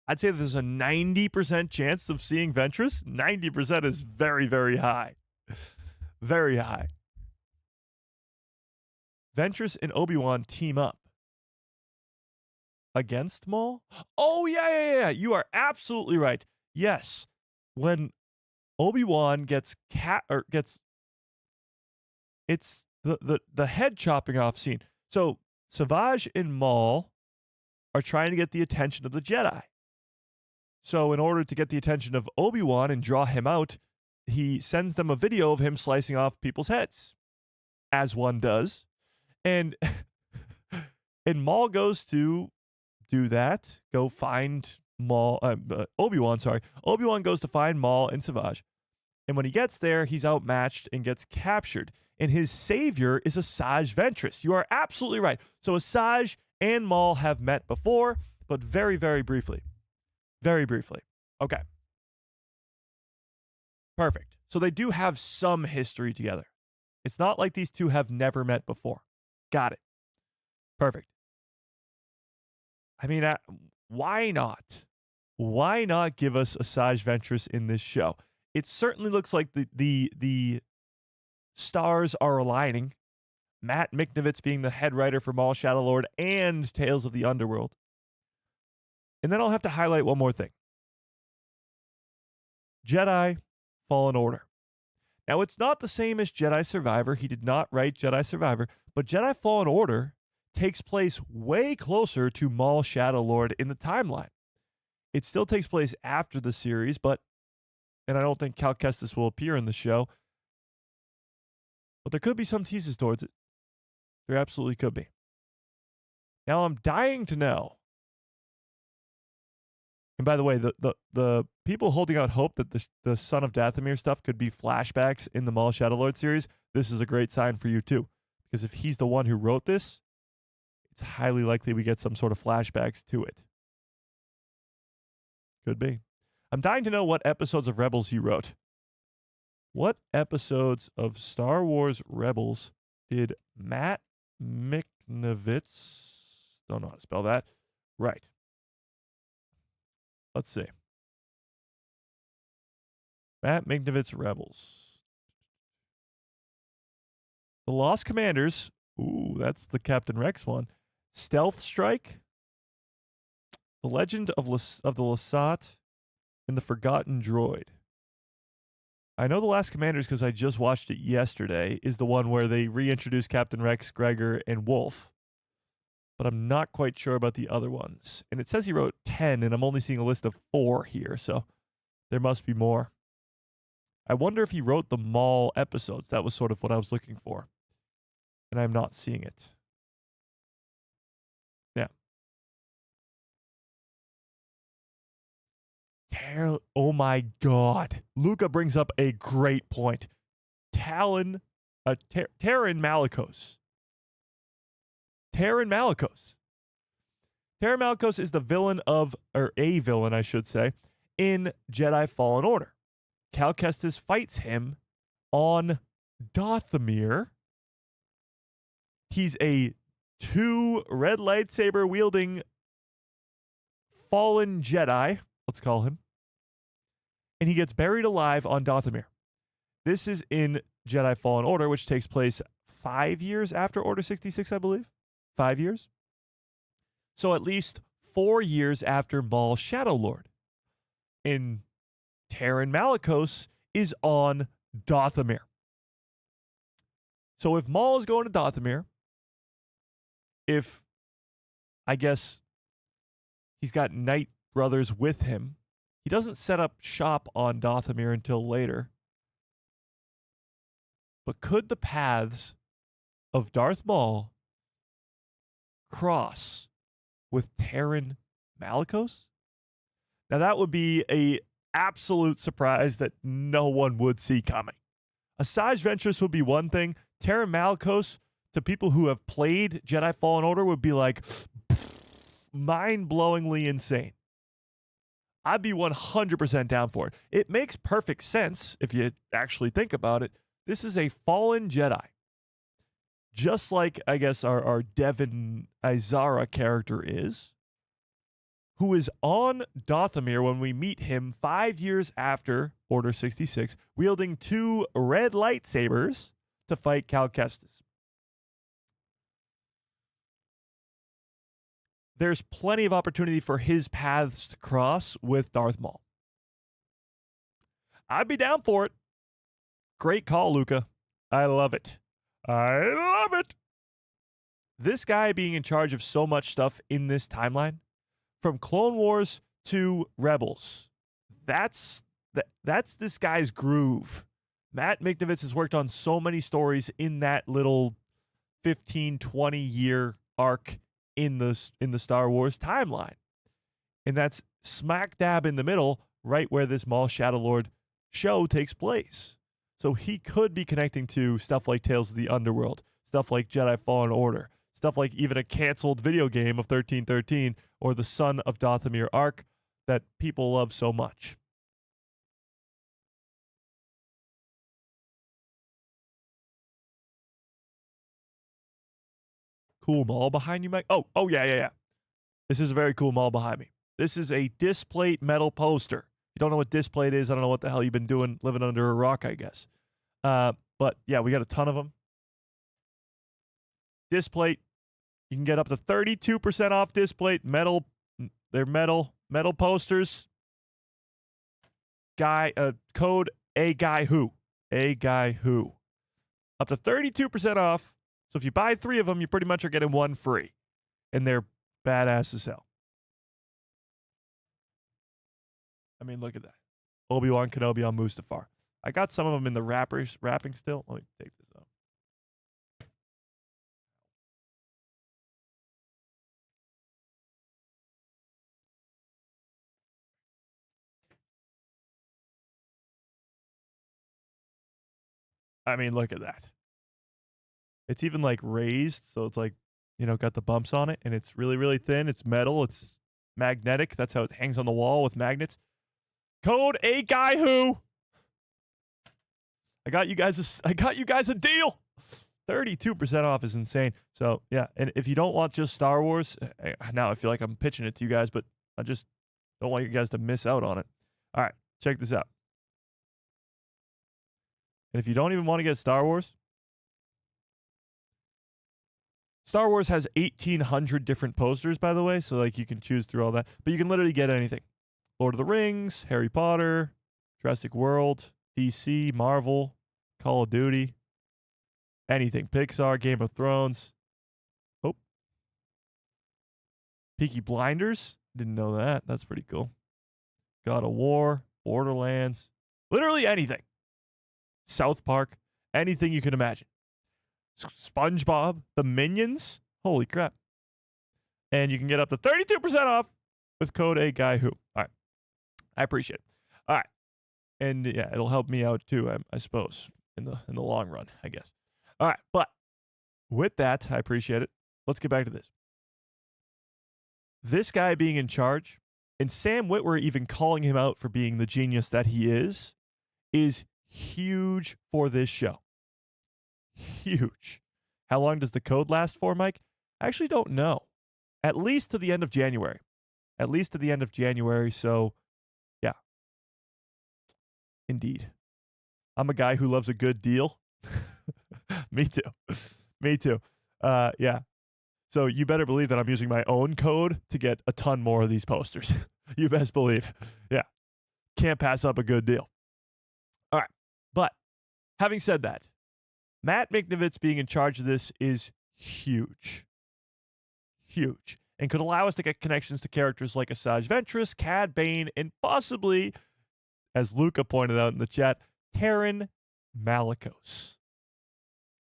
I'd say there's a 90% chance of seeing Ventress. 90% is very, very high. Very high. Ventress and Obi-Wan team up. against Maul? Oh, yeah. You are absolutely right. Yes. When Obi-Wan gets it's the head chopping off scene. So Savage and Maul are trying to get the attention of the Jedi. So in order to get the attention of Obi-Wan and draw him out, he sends them a video of him slicing off people's heads, as one does. And Maul goes to do that, go find Maul, Obi-Wan, sorry. Obi-Wan goes to find Maul and Savage. And when he gets there, he's outmatched and gets captured. And his savior is Asajj Ventress. You are absolutely right. So Asajj and Maul have met before, but very, very briefly. Very briefly. Okay. Perfect. So they do have some history together. It's not like these two have never met before. Got it. Perfect. I mean, why not? Why not give us Asajj Ventress in this show? It certainly looks like the stars are aligning. Matt Miknovitz being the head writer for Maul Shadow Lord and Tales of the Underworld. And then I'll have to highlight one more thing. Jedi Fallen Order. Now, it's not the same as Jedi Survivor. He did not write Jedi Survivor, but Jedi Fallen Order takes place way closer to Maul Shadow Lord in the timeline. It still takes place after the series, and I don't think Cal Kestis will appear in the show, but there could be some teases towards it. There absolutely could be. Now, I'm dying to know. And by the way, the people holding out hope that the Son of Dathomir stuff could be flashbacks in the Maul Shadow Lord series, this is a great sign for you too. Because if he's the one who wrote this, it's highly likely we get some sort of flashbacks to it. Could be. I'm dying to know what episodes of Rebels he wrote. What episodes of Star Wars Rebels did Matt Miknovitz, don't know how to spell that, right? Let's see. Matt Miknovitz Rebels. The Lost Commanders. Ooh, that's the Captain Rex one. Stealth Strike. The Legend of the Lasat. And the Forgotten Droid. I know The Last Commanders because I just watched it yesterday, is the one where they reintroduce Captain Rex, Gregor, and Wolf. But I'm not quite sure about the other ones. And it says he wrote 10, and I'm only seeing a list of 4 here, so there must be more. I wonder if he wrote the Maul episodes. That was sort of what I was looking for. And I'm not seeing it. Yeah. Oh my God. Luca brings up a great point. Taron Malicos. Taron Malicos. Taron Malicos is the villain or a villain, I should say, in Jedi Fallen Order. Cal Kestis fights him on Dathomir. He's a 2 red lightsaber wielding fallen Jedi, let's call him. And he gets buried alive on Dathomir. This is in Jedi Fallen Order, which takes place 5 years after Order 66, I believe. 5 years. So at least 4 years after Maul Shadow Lord. And Taron Malicos is on Dathomir. So if Maul is going to Dathomir, if, I guess, he's got Night Brothers with him, he doesn't set up shop on Dathomir until later. But could the paths of Darth Maul cross with Taron Malicos? Now that would be a absolute surprise that no one would see coming. Asajj Ventress would be one thing. Taron Malicos, to people who have played Jedi Fallen Order, would be like mind-blowingly insane. I'd be 100% down for it. It makes perfect sense if you actually think about it. This is a fallen Jedi. Just like, I guess, our Devon Izara character is, who is on Dathomir when we meet him 5 years after Order 66, wielding 2 red lightsabers to fight Cal Kestis. there's plenty of opportunity for his paths to cross with Darth Maul. I'd be down for it. Great call, Luca. I love it. I love it. This guy being in charge of so much stuff in this timeline, from Clone Wars to Rebels, that's this guy's groove. Matt Micknovitz has worked on so many stories in that little 15, 20 year arc in the Star Wars timeline. And that's smack dab in the middle, right where this Maul Shadow Lord show takes place. So he could be connecting to stuff like Tales of the Underworld, stuff like Jedi Fallen Order, stuff like even a canceled video game of 1313 or the Son of Dathomir arc that people love so much. Cool Maul behind you, Mike? Oh, yeah. This is a very cool Maul behind me. This is a Displate metal poster. If you don't know what Displate is, I don't know what the hell you've been doing living under a rock, I guess. But yeah, we got a ton of them. Displate, you can get up to 32% off Displate metal. They're metal posters. Code A Guy Who. Up to 32% off. So if you buy 3 of them, you pretty much are getting 1 free. And they're badass as hell. I mean, look at that. Obi-Wan Kenobi on Mustafar. I got some of them in the wrapping still. Let me take this out. I mean, look at that. It's even like raised, so it's like, got the bumps on it, and it's really, really thin. It's metal. It's magnetic. That's how it hangs on the wall with magnets. Code A Guy Who. I got you guys a deal. 32% off is insane. So yeah, and if you don't want just Star Wars, now I feel like I'm pitching it to you guys, but I just don't want you guys to miss out on it. All right, check this out. And if you don't even want to get Star Wars has 1,800 different posters, by the way, so like you can choose through all that. But you can literally get anything. Lord of the Rings, Harry Potter, Jurassic World, DC, Marvel, Call of Duty, anything. Pixar, Game of Thrones. Oh. Peaky Blinders. Didn't know that. That's pretty cool. God of War, Borderlands. Literally anything. South Park. Anything you can imagine. SpongeBob, the Minions. Holy crap. And you can get up to 32% off with code A Guy Who. All right. I appreciate it. All right. And yeah, it'll help me out too, I suppose, in the long run, I guess. All right. But with that, I appreciate it. Let's get back to this. This guy being in charge, and Sam Witwer even calling him out for being the genius that he is huge for this show. Huge. How long does the code last for, Mike? I actually don't know. At least to the end of January. So, yeah. Indeed. I'm a guy who loves a good deal. Me too. Yeah. So you better believe that I'm using my own code to get a ton more of these posters. You best believe. Yeah. Can't pass up a good deal. All right. But having said that, Matt Micknovitz being in charge of this is huge. Huge. And could allow us to get connections to characters like Asajj Ventress, Cad Bane, and possibly, as Luca pointed out in the chat, Taron Malicos.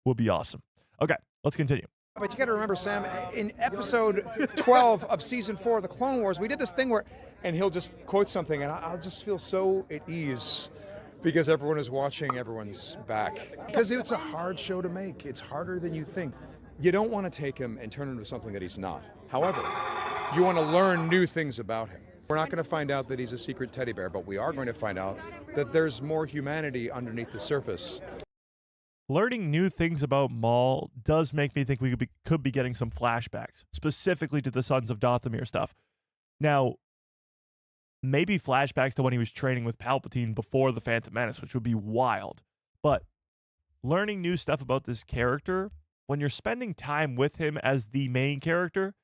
Would be awesome. Okay, let's continue. But you got to remember, Sam, in episode 12 of season 4 of the Clone Wars, we did this thing where, and he'll just quote something, and I'll just feel so at ease because everyone is watching everyone's back. Because it's a hard show to make. It's harder than you think. You don't want to take him and turn him into something that he's not. However, you want to learn new things about him. We're not going to find out that he's a secret teddy bear, but we are going to find out that there's more humanity underneath the surface. Learning new things about Maul does make me think we could be getting some flashbacks, specifically to the Sons of Dathomir stuff. Now, maybe flashbacks to when he was training with Palpatine before the Phantom Menace, which would be wild. But learning new stuff about this character, when you're spending time with him as the main character,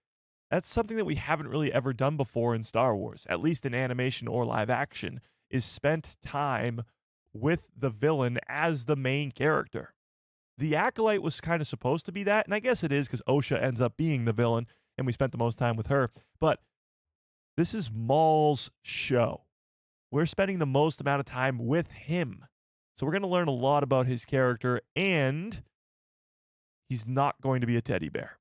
that's something that we haven't really ever done before in Star Wars, at least in animation or live action, is spent time with the villain as the main character. The Acolyte was kind of supposed to be that, and I guess it is because Osha ends up being the villain, and we spent the most time with her. But this is Maul's show. We're spending the most amount of time with him. So we're going to learn a lot about his character, and he's not going to be a teddy bear.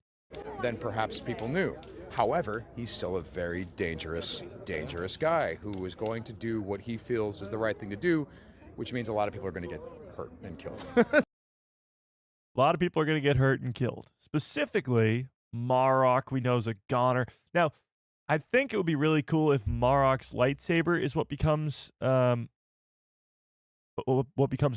Than perhaps people knew. However, he's still a very dangerous, dangerous guy who is going to do what he feels is the right thing to do, which means a lot of people are going to get hurt and killed. A lot of people are going to get hurt and killed. Specifically, Marok, we know, is a goner. Now, I think it would be really cool if Marok's lightsaber is what becomes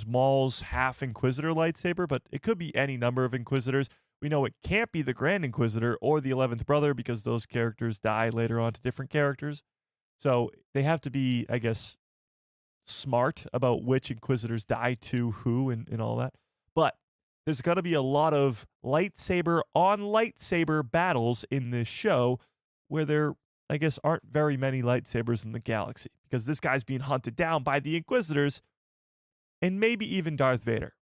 Maul's half Inquisitor lightsaber, but it could be any number of Inquisitors. We know it can't be the Grand Inquisitor or the 11th brother because those characters die later on to different characters. So they have to be, I guess, smart about which Inquisitors die to who and all that. But there's going to be a lot of lightsaber on lightsaber battles in this show where there, I guess, aren't very many lightsabers in the galaxy because this guy's being hunted down by the Inquisitors and maybe even Darth Vader.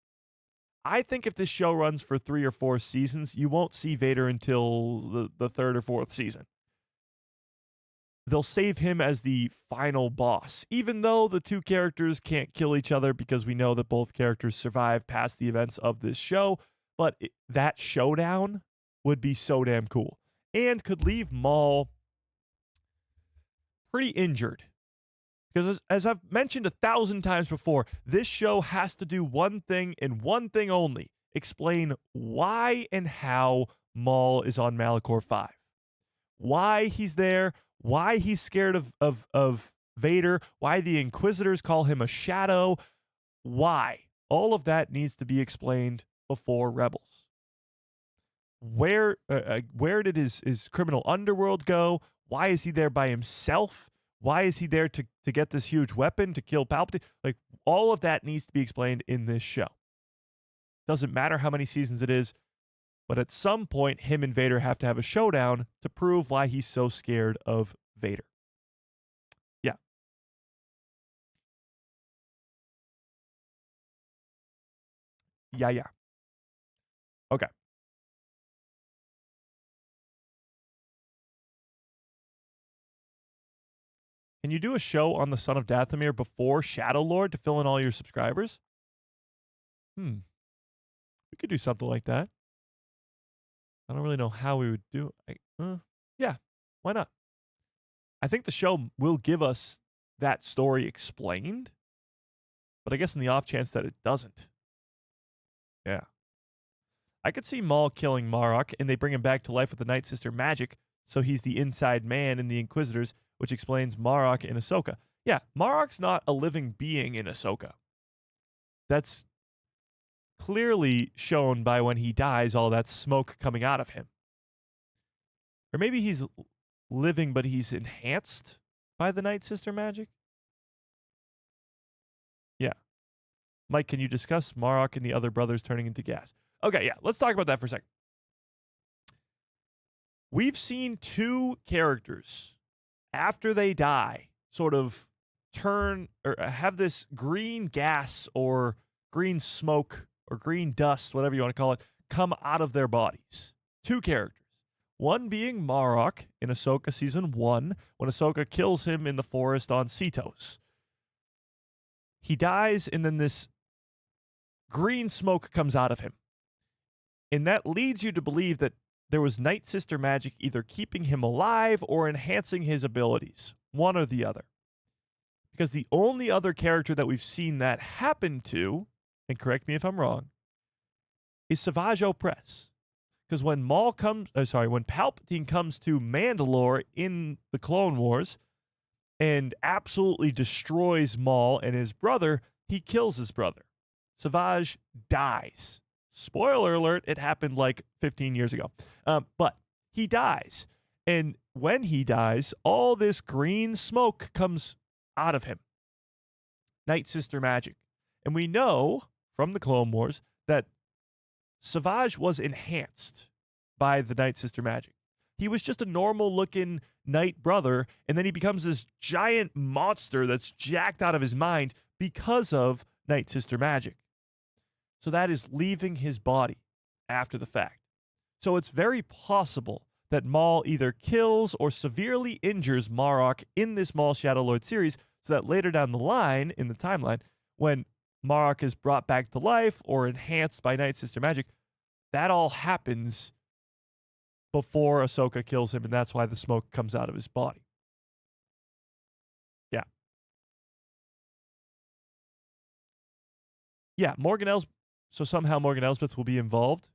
I think if this show runs for 3 or 4 seasons, you won't see Vader until the 3rd or 4th season. They'll save him as the final boss, even though the two characters can't kill each other because we know that both characters survive past the events of this show. But that showdown would be so damn cool and could leave Maul pretty injured. Because as I've mentioned 1,000 times before, this show has to do one thing and one thing only. Explain why and how Maul is on Malachor 5. Why he's there, why he's scared of Vader, why the Inquisitors call him a shadow, why. All of that needs to be explained before Rebels. Where did his criminal underworld go? Why is he there by himself? Why is he there to get this huge weapon to kill Palpatine? Like, all of that needs to be explained in this show. Doesn't matter how many seasons it is, but at some point, him and Vader have to have a showdown to prove why he's so scared of Vader. Yeah. Yeah. Okay. Can you do a show on the Son of Dathomir before Shadow Lord to fill in all your subscribers? We could do something like that. I don't really know how we would do it. Yeah, why not? I think the show will give us that story explained, but I guess in the off chance that it doesn't. Yeah. I could see Maul killing Marok and they bring him back to life with the Night Sister magic, so he's the inside man in the Inquisitors, which explains Marok in Ahsoka. Yeah, Marok's not a living being in Ahsoka. That's clearly shown by when he dies, all that smoke coming out of him. Or maybe he's living, but he's enhanced by the Night Sister magic? Yeah. Mike, can you discuss Marok and the other brothers turning into gas? Okay, yeah, let's talk about that for a second. We've seen 2 characters after they die, sort of turn or have this green gas or green smoke or green dust, whatever you want to call it, come out of their bodies. 2 characters. One being Marok in Ahsoka Season 1, when Ahsoka kills him in the forest on Cetos. He dies, and then this green smoke comes out of him. And that leads you to believe that there was Night Sister magic either keeping him alive or enhancing his abilities. One or the other. Because the only other character that we've seen that happen to, and correct me if I'm wrong, is Savage Opress. Because when when Palpatine comes to Mandalore in the Clone Wars and absolutely destroys Maul and his brother, he kills his brother. Savage dies. Spoiler alert, it happened like 15 years ago. But he dies. And when he dies, all this green smoke comes out of him. Night Sister magic. And we know from the Clone Wars that Savage was enhanced by the Night Sister magic. He was just a normal looking knight brother, and then he becomes this giant monster that's jacked out of his mind because of Night Sister magic. So that is leaving his body after the fact. So it's very possible that Maul either kills or severely injures Marok in this Maul Shadow Lord series, so that later down the line, in the timeline, when Marok is brought back to life or enhanced by Night Sister magic, that all happens before Ahsoka kills him, and that's why the smoke comes out of his body. Yeah. Yeah, so somehow Morgan Elsbeth will be involved.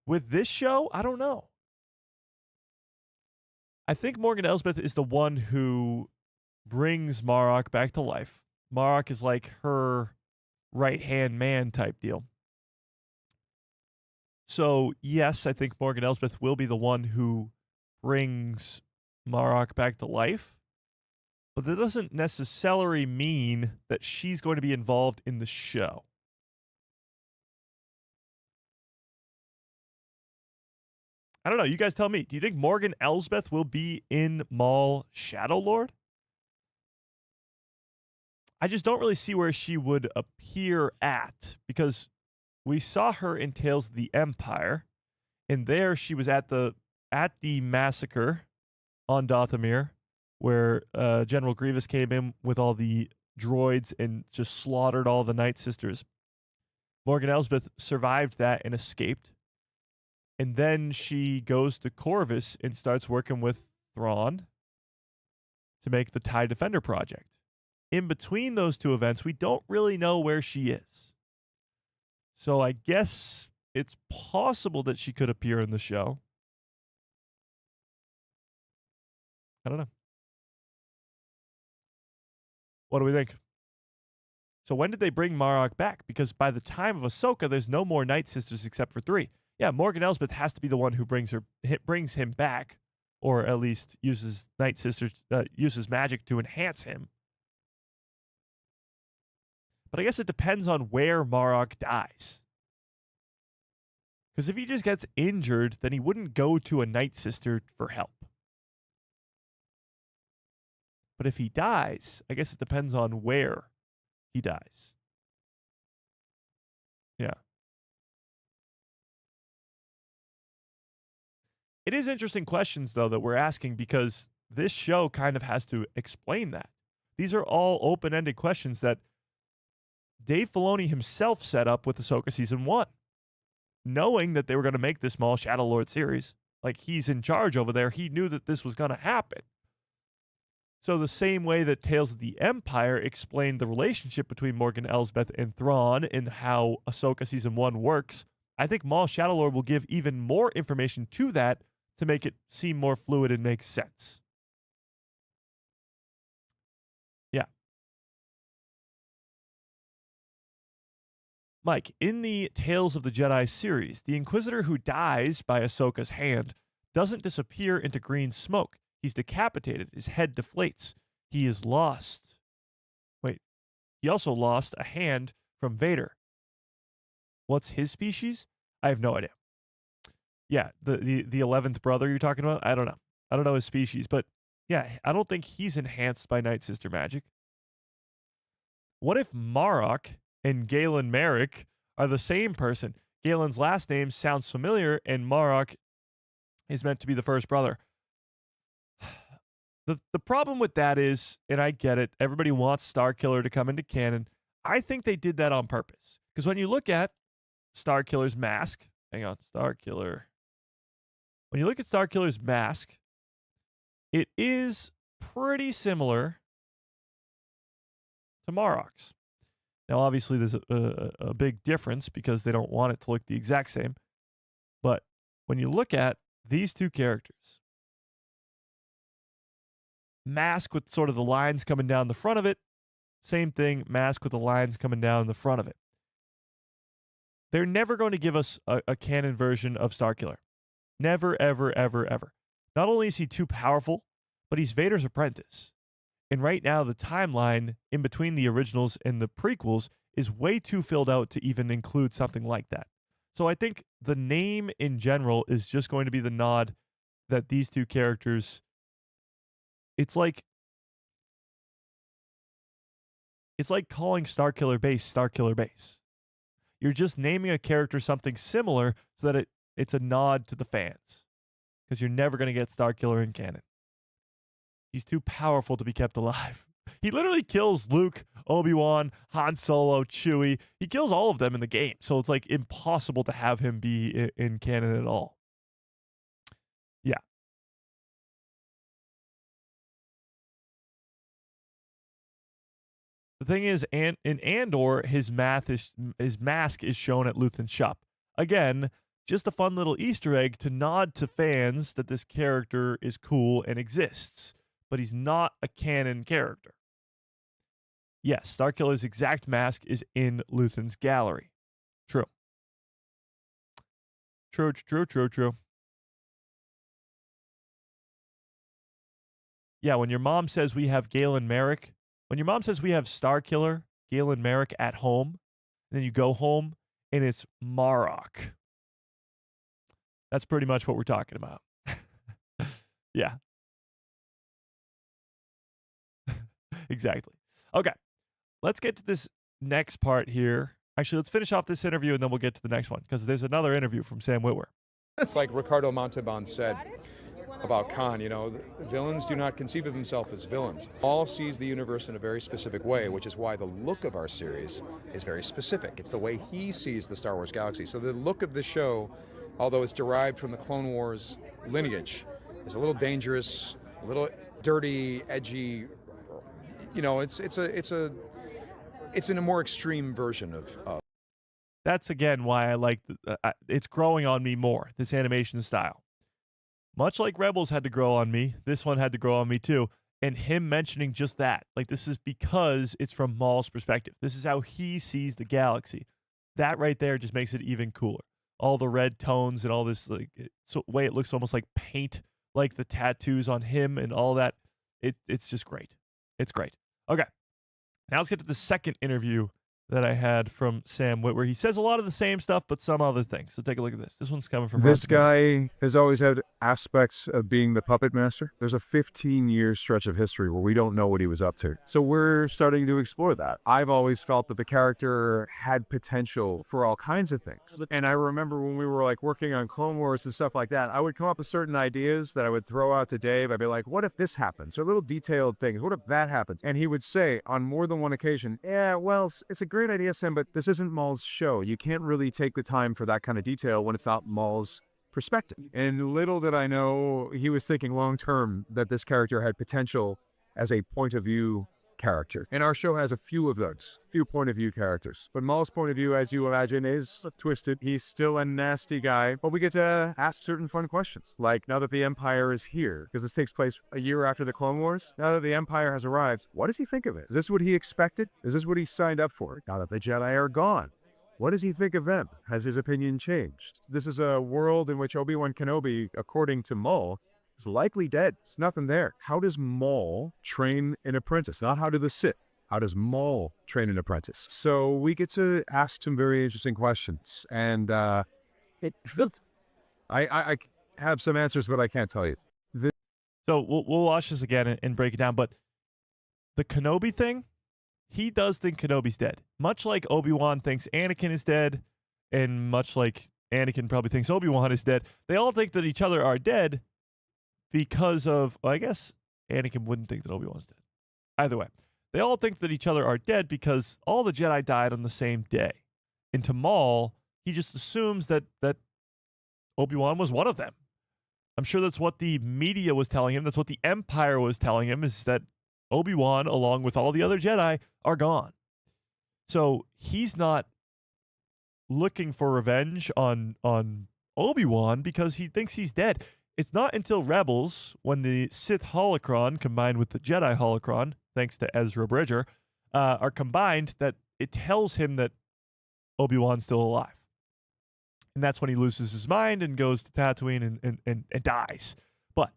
With this show, I don't know. I think Morgan Elsbeth is the one who brings Marok back to life. Marok is like her right-hand man type deal. So, yes, I think Morgan Elsbeth will be the one who brings Marok back to life. But that doesn't necessarily mean that she's going to be involved in the show. I don't know. You guys tell me. Do you think Morgan Elsbeth will be in Maul Shadow Lord? I just don't really see where she would appear at, because we saw her in Tales of the Empire, and there she was at the massacre on Dathomir, where General Grievous came in with all the droids and just slaughtered all the Night Sisters. Morgan Elsbeth survived that and escaped. And then she goes to Corvus and starts working with Thrawn to make the TIE Defender project. In between those two events, we don't really know where she is. So I guess it's possible that she could appear in the show. I don't know. What do we think? So when did they bring Marok back? Because by the time of Ahsoka, there's no more Night Sisters except for 3. Yeah, Morgan Elsbeth has to be the one who brings him back, or at least uses Night Sisters, uses magic to enhance him. But I guess it depends on where Marok dies. Because if he just gets injured, then he wouldn't go to a Night Sister for help. But if he dies, I guess it depends on where he dies. Yeah. It is interesting questions, though, that we're asking, because this show kind of has to explain that. These are all open-ended questions that Dave Filoni himself set up with Ahsoka Season 1, knowing that they were going to make this Maul Shadow Lord series. Like, he's in charge over there. He knew that this was going to happen. So the same way that Tales of the Empire explained the relationship between Morgan Elsbeth and Thrawn and how Ahsoka Season 1 works, I think Maul Shadow Lord will give even more information to that to make it seem more fluid and make sense. Yeah. Mike, in the Tales of the Jedi series, the Inquisitor who dies by Ahsoka's hand doesn't disappear into green smoke. He's decapitated. His head deflates. He is lost. Wait, he also lost a hand from Vader. What's his species? I have no idea. Yeah, the 11th brother you're talking about? I don't know. I don't know his species, but yeah, I don't think he's enhanced by Night Sister magic. What if Marok and Galen Merrick are the same person? Galen's last name sounds familiar, and Marok is meant to be the first brother. The problem with that is, and I get it, everybody wants Starkiller to come into canon. I think they did that on purpose. Because when you look at Starkiller's mask, hang on, Starkiller. When you look at Starkiller's mask, it is pretty similar to Marok's. Now, obviously, there's a big difference because they don't want it to look the exact same. But when you look at these two characters, mask with sort of the lines coming down the front of it, same thing, mask with the lines coming down the front of it. They're never going to give us a canon version of Starkiller. Never, ever, ever, ever. Not only is he too powerful, but he's Vader's apprentice. And right now, the timeline in between the originals and the prequels is way too filled out to even include something like that. So I think the name in general is just going to be the nod that these two characters, it's like calling Starkiller Base. You're just naming a character something similar so that it's a nod to the fans, because you're never going to get Starkiller in canon. He's too powerful to be kept alive. He literally kills Luke, Obi-Wan, Han Solo, Chewie. He kills all of them in the game, so it's like impossible to have him be in canon at all. Yeah. The thing is, in Andor, his mask is shown at Luthen's shop. Again, just a fun little Easter egg to nod to fans that this character is cool and exists, but he's not a canon character. Yes, Starkiller's exact mask is in Luthen's gallery. True. True. Yeah, when your mom says we have Galen Merrick, when your mom says we have Starkiller, Galen Merrick at home, and then you go home and it's Marok. That's pretty much what we're talking about. Yeah. Exactly. Okay. Let's get to this next part here. Actually, let's finish off this interview and then we'll get to the next one, because there's another interview from Sam Witwer. It's like Ricardo Montalban said about Khan, villains do not conceive of themselves as villains. All sees the universe in a very specific way, which is why the look of our series is very specific. It's the way he sees the Star Wars galaxy. So the look of the show, although it's derived from the Clone Wars lineage, is a little dangerous, a little dirty, edgy. It's in a more extreme version of. That's again why I like it's growing on me more, this animation style. Much like Rebels had to grow on me, this one had to grow on me too. And him mentioning just that, like, this is because it's from Maul's perspective. This is how he sees the galaxy. That right there just makes it even cooler. All the red tones and all this, like, way it looks almost like paint, like the tattoos on him and all that. It's just great. It's great. Okay, now let's get to the second interview that I had from Sam Witwer. He says a lot of the same stuff, but some other things. So take a look at this. This one's coming from This guy has always had aspects of being the puppet master. There's a 15-year stretch of history where we don't know what he was up to. So we're starting to explore that. I've always felt that the character had potential for all kinds of things. And I remember when we were like working on Clone Wars and stuff like that, I would come up with certain ideas that I would throw out to Dave. I'd be like, what if this happens? Or little detailed things. What if that happens? And he would say on more than one occasion, yeah, well, it's a great idea, Sam, but this isn't Maul's show. You can't really take the time for that kind of detail when it's not Maul's perspective. And little did I know he was thinking long term that this character had potential as a point of view character. And our show has a few of those, few point of view characters. But Maul's point of view, as you imagine, is twisted. He's still a nasty guy, but we get to ask certain fun questions. Like, now that the Empire is here, because this takes place a year after the Clone Wars, now that the Empire has arrived, what does he think of it? Is this what he expected? Is this what he signed up for? Now that the Jedi are gone, what does he think of them? Has his opinion changed? This is a world in which Obi-Wan Kenobi, according to Maul, is likely dead. There's nothing there. How does Maul train an apprentice? Not how do the Sith. How does Maul train an apprentice? So we get to ask some very interesting questions. And I have some answers, but I can't tell you. So we'll watch this again and break it down. But the Kenobi thing, he does think Kenobi's dead. Much like Obi-Wan thinks Anakin is dead, and much like Anakin probably thinks Obi-Wan is dead, they all think that each other are dead because of, well, I guess Anakin wouldn't think that Obi-Wan's dead. Either way, they all think that each other are dead because all the Jedi died on the same day. And to Maul, he just assumes that Obi-Wan was one of them. I'm sure that's what the media was telling him. That's what the Empire was telling him, is that Obi-Wan, along with all the other Jedi, are gone. So he's not looking for revenge on Obi-Wan because he thinks he's dead. It's not until Rebels, when the Sith holocron combined with the Jedi holocron, thanks to Ezra Bridger, are combined, that it tells him that Obi-Wan's still alive. And that's when he loses his mind and goes to Tatooine and dies. But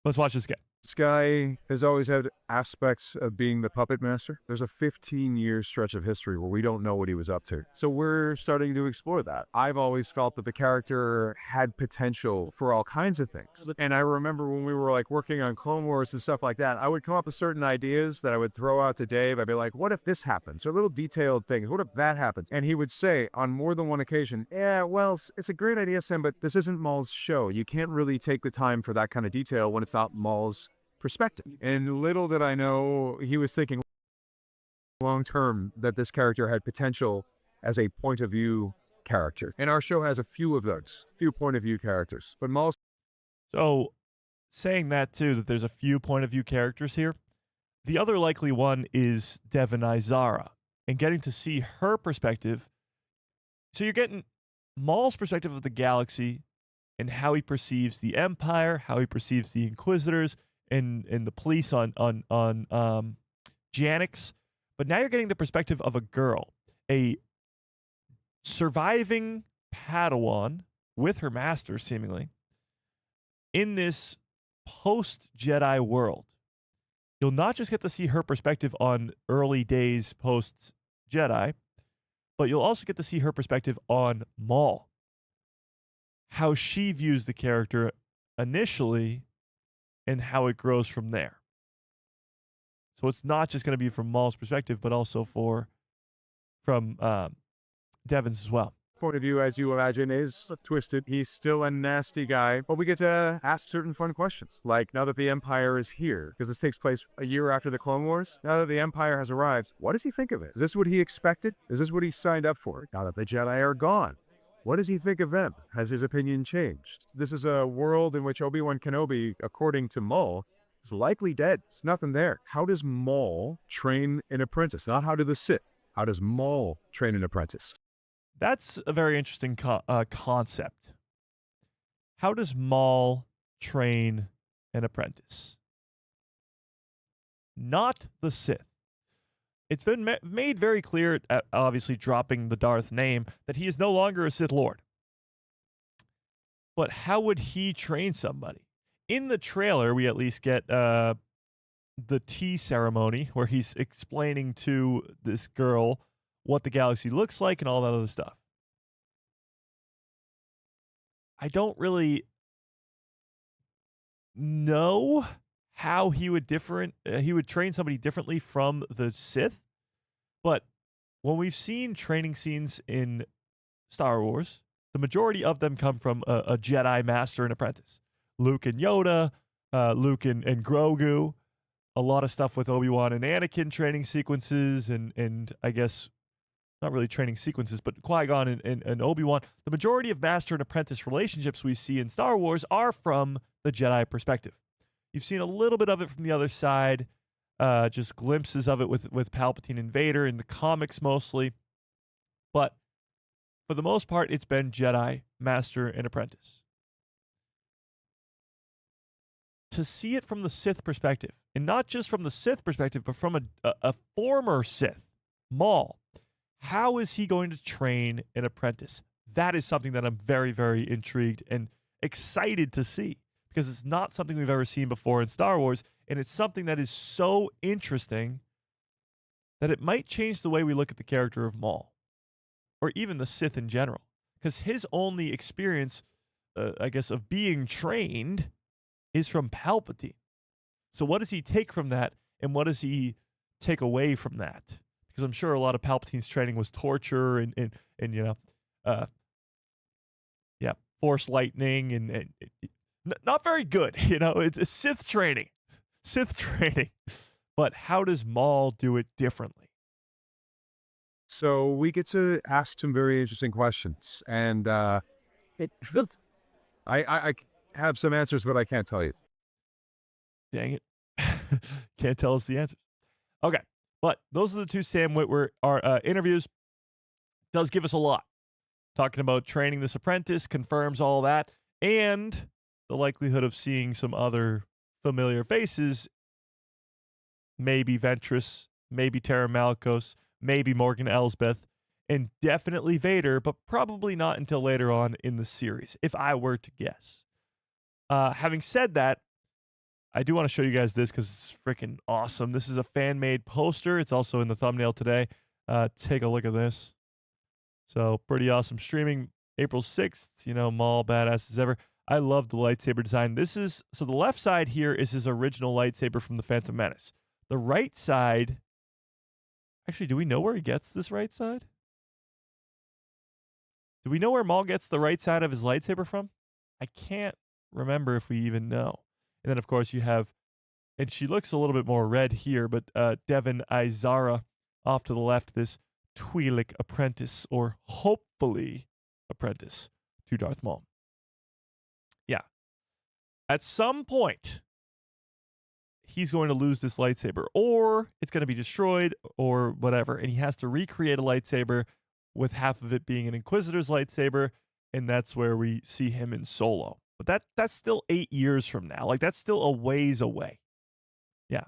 let's watch this again. This guy has always had aspects of being the puppet master. There's a 15-year stretch of history where we don't know what he was up to. So we're starting to explore that. I've always felt that the character had potential for all kinds of things. And I remember when we were like working on Clone Wars and stuff like that, I would come up with certain ideas that I would throw out to Dave. I'd be like, what if this happens? Or little detailed things. What if that happens? And he would say on more than one occasion, yeah, well, it's a great idea, Sam, but this isn't Maul's show. You can't really take the time for that kind of detail when it's not Maul's perspective. And little did I know he was thinking long term that this character had potential as a point of view character. And our show has a few of those, few point of view characters. But Maul's So, saying that too, that there's a few point of view characters here, the other likely one is Devon Izara, and getting to see her perspective. So you're getting Maul's perspective of the galaxy and how he perceives the Empire, how he perceives the Inquisitors and the police on Janix. But now you're getting the perspective of a girl, a surviving Padawan with her master, seemingly, in this post-Jedi world. You'll not just get to see her perspective on early days post-Jedi, but you'll also get to see her perspective on Maul, how she views the character initially and how it grows from there. So it's not just going to be from Maul's perspective, but also from Devon's as well. point of view, as you imagine, is twisted. He's still a nasty guy, but we get to ask certain fun questions. Like, now that the Empire is here, because this takes place a year after the Clone Wars, now that the Empire has arrived, what does he think of it? Is this what he expected? Is this what he signed up for? Now that the Jedi are gone, what does he think of them? Has his opinion changed? This is a world in which Obi-Wan Kenobi, according to Maul, is likely dead. There's nothing there. How does Maul train an apprentice? Not how do the Sith. How does Maul train an apprentice? That's a very interesting concept. How does Maul train an apprentice? Not the Sith. It's been made very clear, obviously dropping the Darth name, that he is no longer a Sith Lord. But how would he train somebody? In the trailer, we at least get the tea ceremony where he's explaining to this girl what the galaxy looks like and all that other stuff. I don't really know how he would train somebody differently from the Sith, but when we've seen training scenes in Star Wars, the majority of them come from a Jedi master and apprentice. Luke and Yoda, Luke and Grogu, a lot of stuff with Obi-Wan and Anakin training sequences, and I guess not really training sequences, but Qui-Gon and Obi-Wan. The majority of master and apprentice relationships we see in Star Wars are from the Jedi perspective. You've seen a little bit of it from the other side, just glimpses of it with Palpatine and Vader in the comics mostly. But for the most part, it's been Jedi, master, and apprentice. To see it from the Sith perspective, and not just from the Sith perspective, but from a former Sith, Maul, how is he going to train an apprentice? That is something that I'm very, very intrigued and excited to see, because it's not something we've ever seen before in Star Wars, and it's something that is so interesting that it might change the way we look at the character of Maul, or even the Sith in general, because his only experience, I guess, of being trained is from Palpatine. So what does he take from that, and what does he take away from that? Because I'm sure a lot of Palpatine's training was torture and force lightning and not very good. It's a Sith training. But how does Maul do it differently? So we get to ask some very interesting questions, and I have some answers, but I can't tell you. Dang it. Can't tell us the answers. Okay. But those are the two Sam Witwer interviews. Does give us a lot. Talking about training this apprentice, confirms all that, and the likelihood of seeing some other familiar faces. Maybe Ventress, maybe Terra Malkos, maybe Morgan Elsbeth, and definitely Vader, but probably not until later on in the series, if I were to guess. Having said that, I do want to show you guys this because it's freaking awesome. This is a fan-made poster. It's also in the thumbnail today. Take a look at this. So pretty awesome. Streaming April 6th. Maul badass as ever. I love the lightsaber design. So the left side here is his original lightsaber from the Phantom Menace. The right side, actually, do we know where he gets this right side? Do we know where Maul gets the right side of his lightsaber from? I can't remember if we even know. And then, of course, you have, and she looks a little bit more red here, but Devon Izara off to the left, this Twi'lek apprentice, or hopefully apprentice to Darth Maul. Yeah. At some point, he's going to lose this lightsaber, or it's going to be destroyed, or whatever, and he has to recreate a lightsaber with half of it being an Inquisitor's lightsaber, and that's where we see him in Solo. But that's still 8 years from now. Like, that's still a ways away. Yeah.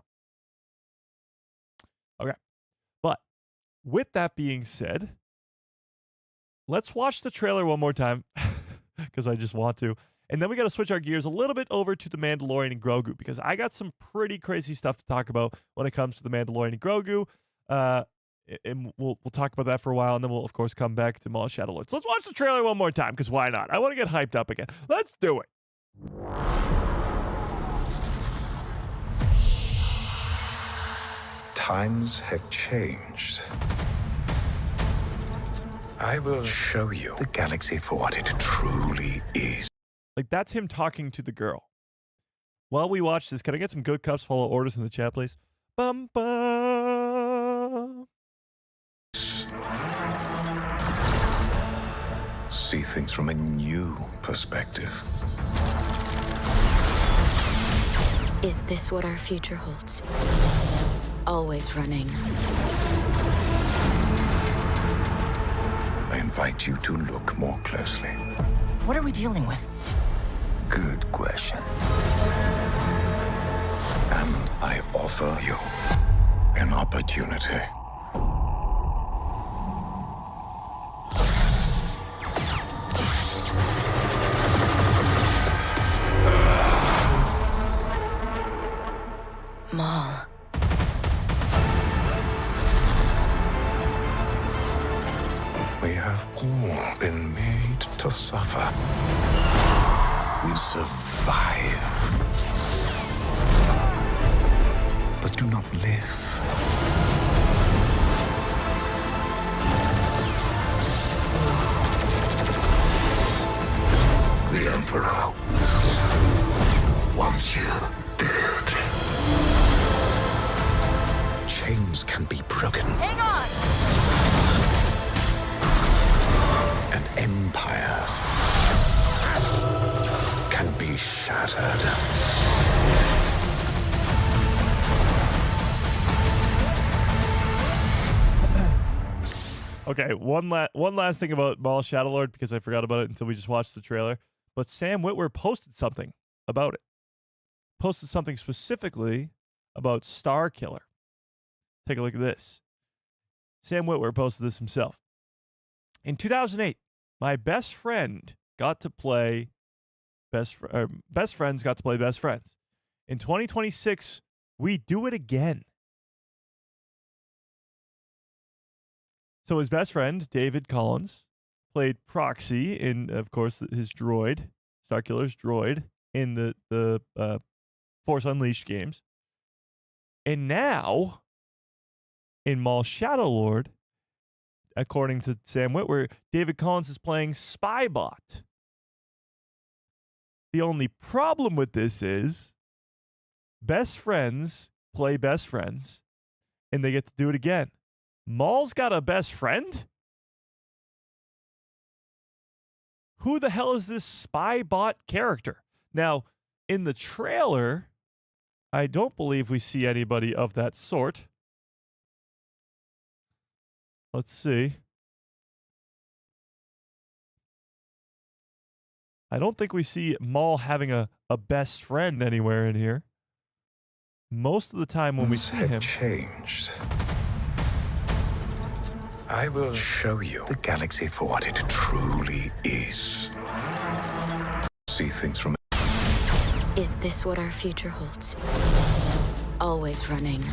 Okay. But with that being said, let's watch the trailer one more time because I just want to. And then we got to switch our gears a little bit over to the Mandalorian and Grogu because I got some pretty crazy stuff to talk about when it comes to the Mandalorian and Grogu. And we'll talk about that for a while, and then we'll, of course, come back to Maul Shadow Lord. So let's watch the trailer one more time, because why not? I want to get hyped up again. Let's do it. Times have changed. I will show you the galaxy for what it truly is. Like, that's him talking to the girl. While we watch this, can I get some good cups, follow orders in the chat, please? Bum, bum. See things from a new perspective. Is this what our future holds? Always running. I invite you to look more closely. What are we dealing with? Good question. And I offer you an opportunity. Maul. We have all been made to suffer. We survive, but do not live. The Emperor wants you dead. Chains can be broken. Hang on! And empires can be shattered. Okay, one last thing about Maul Shadow Lord, because I forgot about it until we just watched the trailer. But Sam Witwer posted something about it. Posted something specifically about Star Killer. Take a look at this. Sam Witwer posted this himself. In 2008, my best friend got to play best friends got to play best friends. In 2026, we do it again. So his best friend, David Collins, played Proxy in, of course, his droid, Starkiller's droid, in the Force Unleashed games. And now, in Maul Shadow Lord, according to Sam Witwer, David Collins is playing Spybot. The only problem with this is best friends play best friends, and they get to do it again. Maul's got a best friend? Who the hell is this Spybot character? Now, in the trailer, I don't believe we see anybody of that sort. Let's see. I don't think we see Maul having a best friend anywhere in here. Most of the time when we see him... changed. I will show you the galaxy for what it truly is. See things from Is this what our future holds? Always running.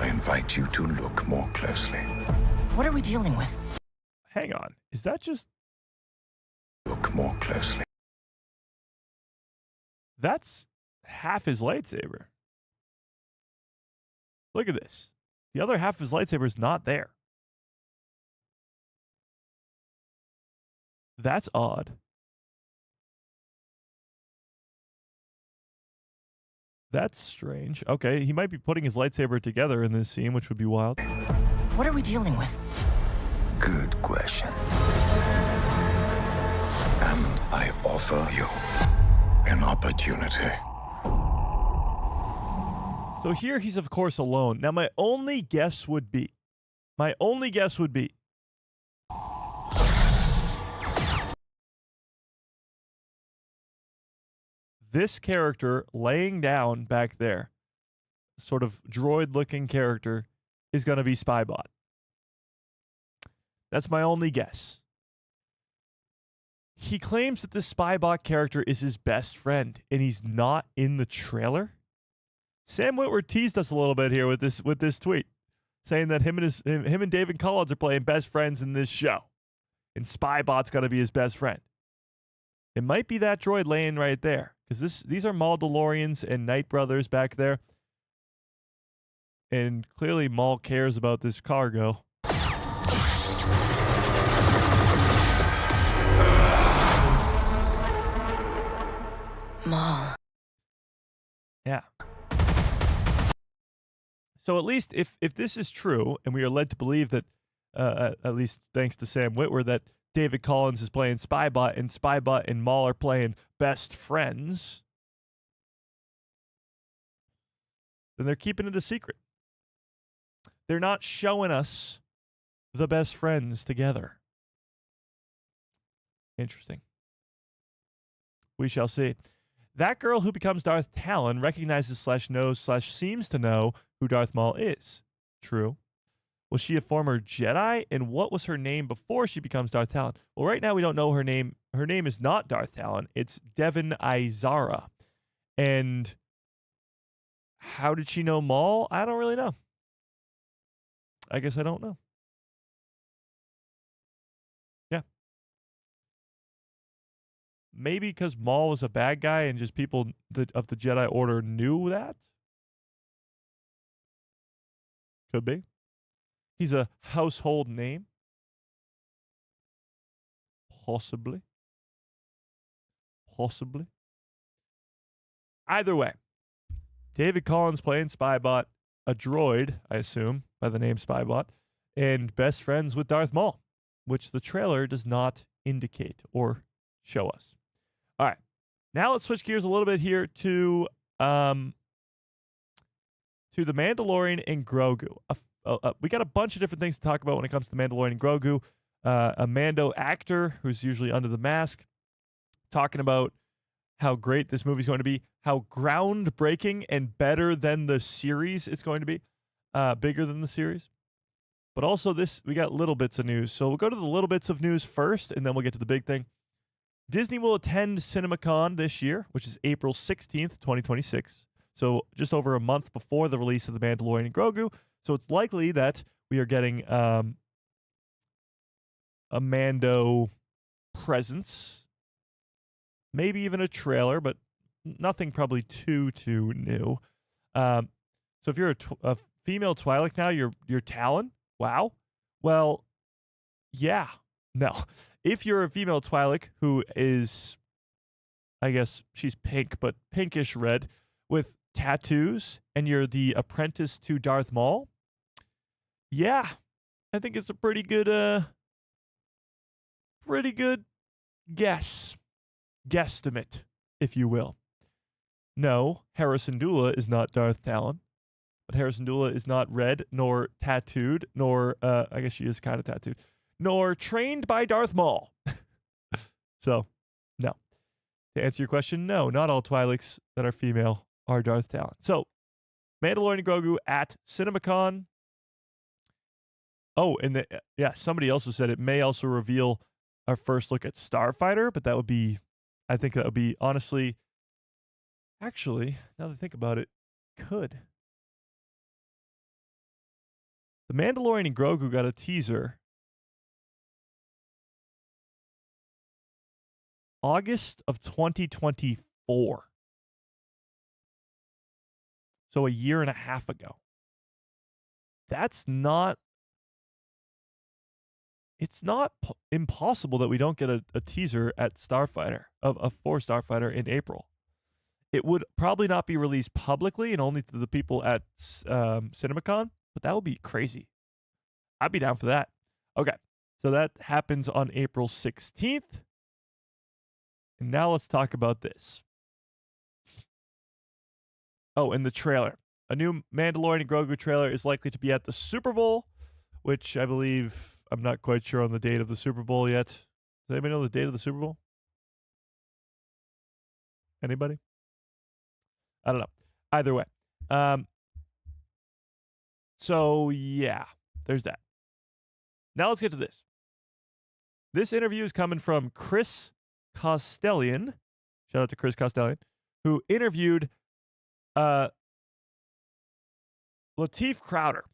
I invite you to look more closely. What are we dealing with? Hang on. Is that just... Look more closely. That's half his lightsaber. Look at this. The other half of his lightsaber is not there. That's odd. That's strange. Okay, he might be putting his lightsaber together in this scene, which would be wild. What are we dealing with? Good question. And I offer you an opportunity. So here he's, of course, alone. Now, my only guess would be, this character laying down back there, sort of droid-looking character, is going to be Spybot. That's my only guess. He claims that this Spybot character is his best friend, and he's not in the trailer. Sam Witwer teased us a little bit here with this tweet, saying that him and David Collins are playing best friends in this show, and Spybot's got to be his best friend. It might be that droid laying right there, because these are Mandalorians and Night Brothers back there, and clearly Maul cares about this cargo. Maul. Yeah. So at least if this is true, and we are led to believe that, at least thanks to Sam Witwer, that David Collins is playing Spybot, and Spybot and Maul are playing best friends, then they're keeping it a secret. They're not showing us the best friends together. Interesting. We shall see. That girl who becomes Darth Talon recognizes /knows/seems to know who Darth Maul is. True. Was she a former Jedi? And what was her name before she becomes Darth Talon? Well, right now we don't know her name. Her name is not Darth Talon. It's Devon Izara. And how did she know Maul? I don't really know. I guess I don't know. Yeah. Maybe because Maul was a bad guy and just people of the Jedi Order knew that? Could be. He's a household name. Possibly. Possibly. Either way, David Collins playing Spybot, a droid, I assume, by the name Spybot, and best friends with Darth Maul, which the trailer does not indicate or show us. All right. Now let's switch gears a little bit here to The Mandalorian and Grogu. We got a bunch of different things to talk about when it comes to Mandalorian and Grogu. A Mando actor who's usually under the mask talking about how great this movie's going to be, how groundbreaking and better than the series it's going to be, bigger than the series. But also we got little bits of news. So we'll go to the little bits of news first, and then we'll get to the big thing. Disney will attend CinemaCon this year, which is April 16th, 2026. So just over a month before the release of The Mandalorian and Grogu. So it's likely that we are getting a Mando presence, maybe even a trailer, but nothing probably too new. So if you're a female Twi'lek now, you're Talon. Wow. Well, yeah. No. If you're a female Twi'lek who is, I guess she's pink, but pinkish red with tattoos, and you're the apprentice to Darth Maul, yeah, I think it's a pretty good guesstimate, if you will. No, Harrison Dula is not Darth Talon, but Harrison Dula is not red, nor tattooed, nor, I guess she is kind of tattooed, nor trained by Darth Maul. So, no. To answer your question, no, not all Twi'leks that are female are Darth Talon. So, Mandalorian and Grogu at CinemaCon. Oh, and somebody also said it may also reveal our first look at Starfighter, but I think that would be honestly, actually, now that I think about it, could. The Mandalorian and Grogu got a teaser August of 2024. So a year and a half ago. It's not impossible that we don't get a teaser at Starfighter, for Starfighter in April. It would probably not be released publicly and only to the people at CinemaCon, but that would be crazy. I'd be down for that. Okay, so that happens on April 16th. And now let's talk about this. Oh, and the trailer. A new Mandalorian and Grogu trailer is likely to be at the Super Bowl, which I believe, I'm not quite sure on the date of the Super Bowl yet. Does anybody know the date of the Super Bowl? Anybody? I don't know. Either way. So, yeah, there's that. Now let's get to this. This interview is coming from Chris Costellian. Shout out to Chris Costellian, who interviewed Lateef Crowder.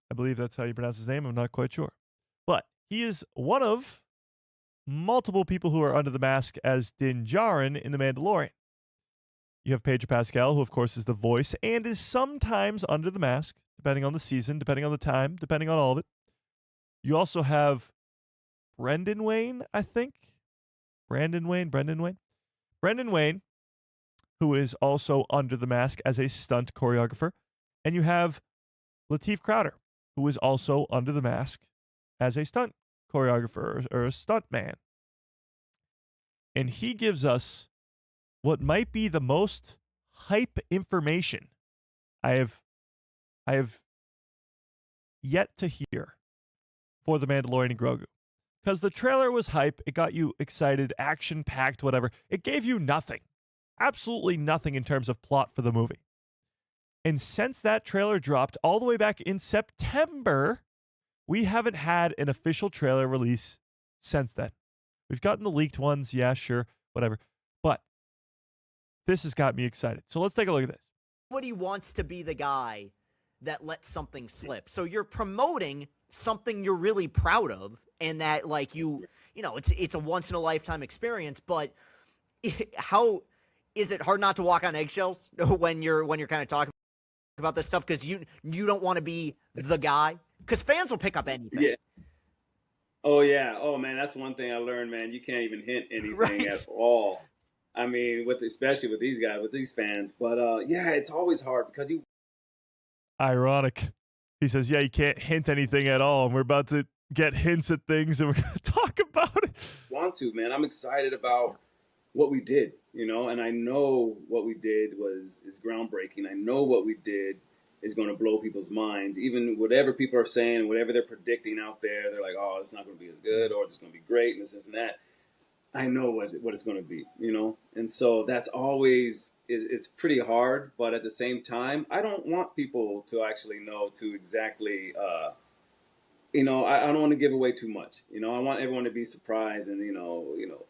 I believe that's how you pronounce his name. I'm not quite sure. But he is one of multiple people who are under the mask as Din Djarin in The Mandalorian. You have Pedro Pascal, who of course is the voice and is sometimes under the mask, depending on the season, depending on the time, depending on all of it. You also have Brendan Wayne, I think. Brendan Wayne, who is also under the mask as a stunt choreographer. And you have Lateef Crowder, who is also under the mask as a stunt choreographer or a stunt man. And he gives us what might be the most hype information I have yet to hear for The Mandalorian and Grogu. Because the trailer was hype, it got you excited, action-packed, whatever. It gave you nothing. Absolutely nothing in terms of plot for the movie. And since that trailer dropped all the way back in September, we haven't had an official trailer release since then. We've gotten the leaked ones, yeah, sure, whatever. But this has got me excited. So let's take a look at this. Nobody wants to be the guy that lets something slip. So you're promoting something you're really proud of, and that, like, you know, it's a once in a lifetime experience. But how is it hard not to walk on eggshells when you're kind of talking about this stuff, because you don't want to be the guy? Because fans will pick up anything. Yeah. Oh yeah. Oh man, that's one thing I learned, man. You can't even hint anything at all. I mean, especially with these guys, with these fans. But yeah, it's always hard because you. Ironic. He says, yeah, you can't hint anything at all. And we're about to get hints at things and we're going to talk about it. Want to, man. I'm excited about what we did, you know, and I know what we did is groundbreaking. I know what we did is going to blow people's minds. Even whatever people are saying, whatever they're predicting out there, they're like, oh, it's not going to be as good, or it's going to be great, and this and that. I know what it's going to be, you know? And so that's always, it's pretty hard, but at the same time, I don't want people to actually know to exactly, you know, I don't want to give away too much. You know, I want everyone to be surprised, and, you know,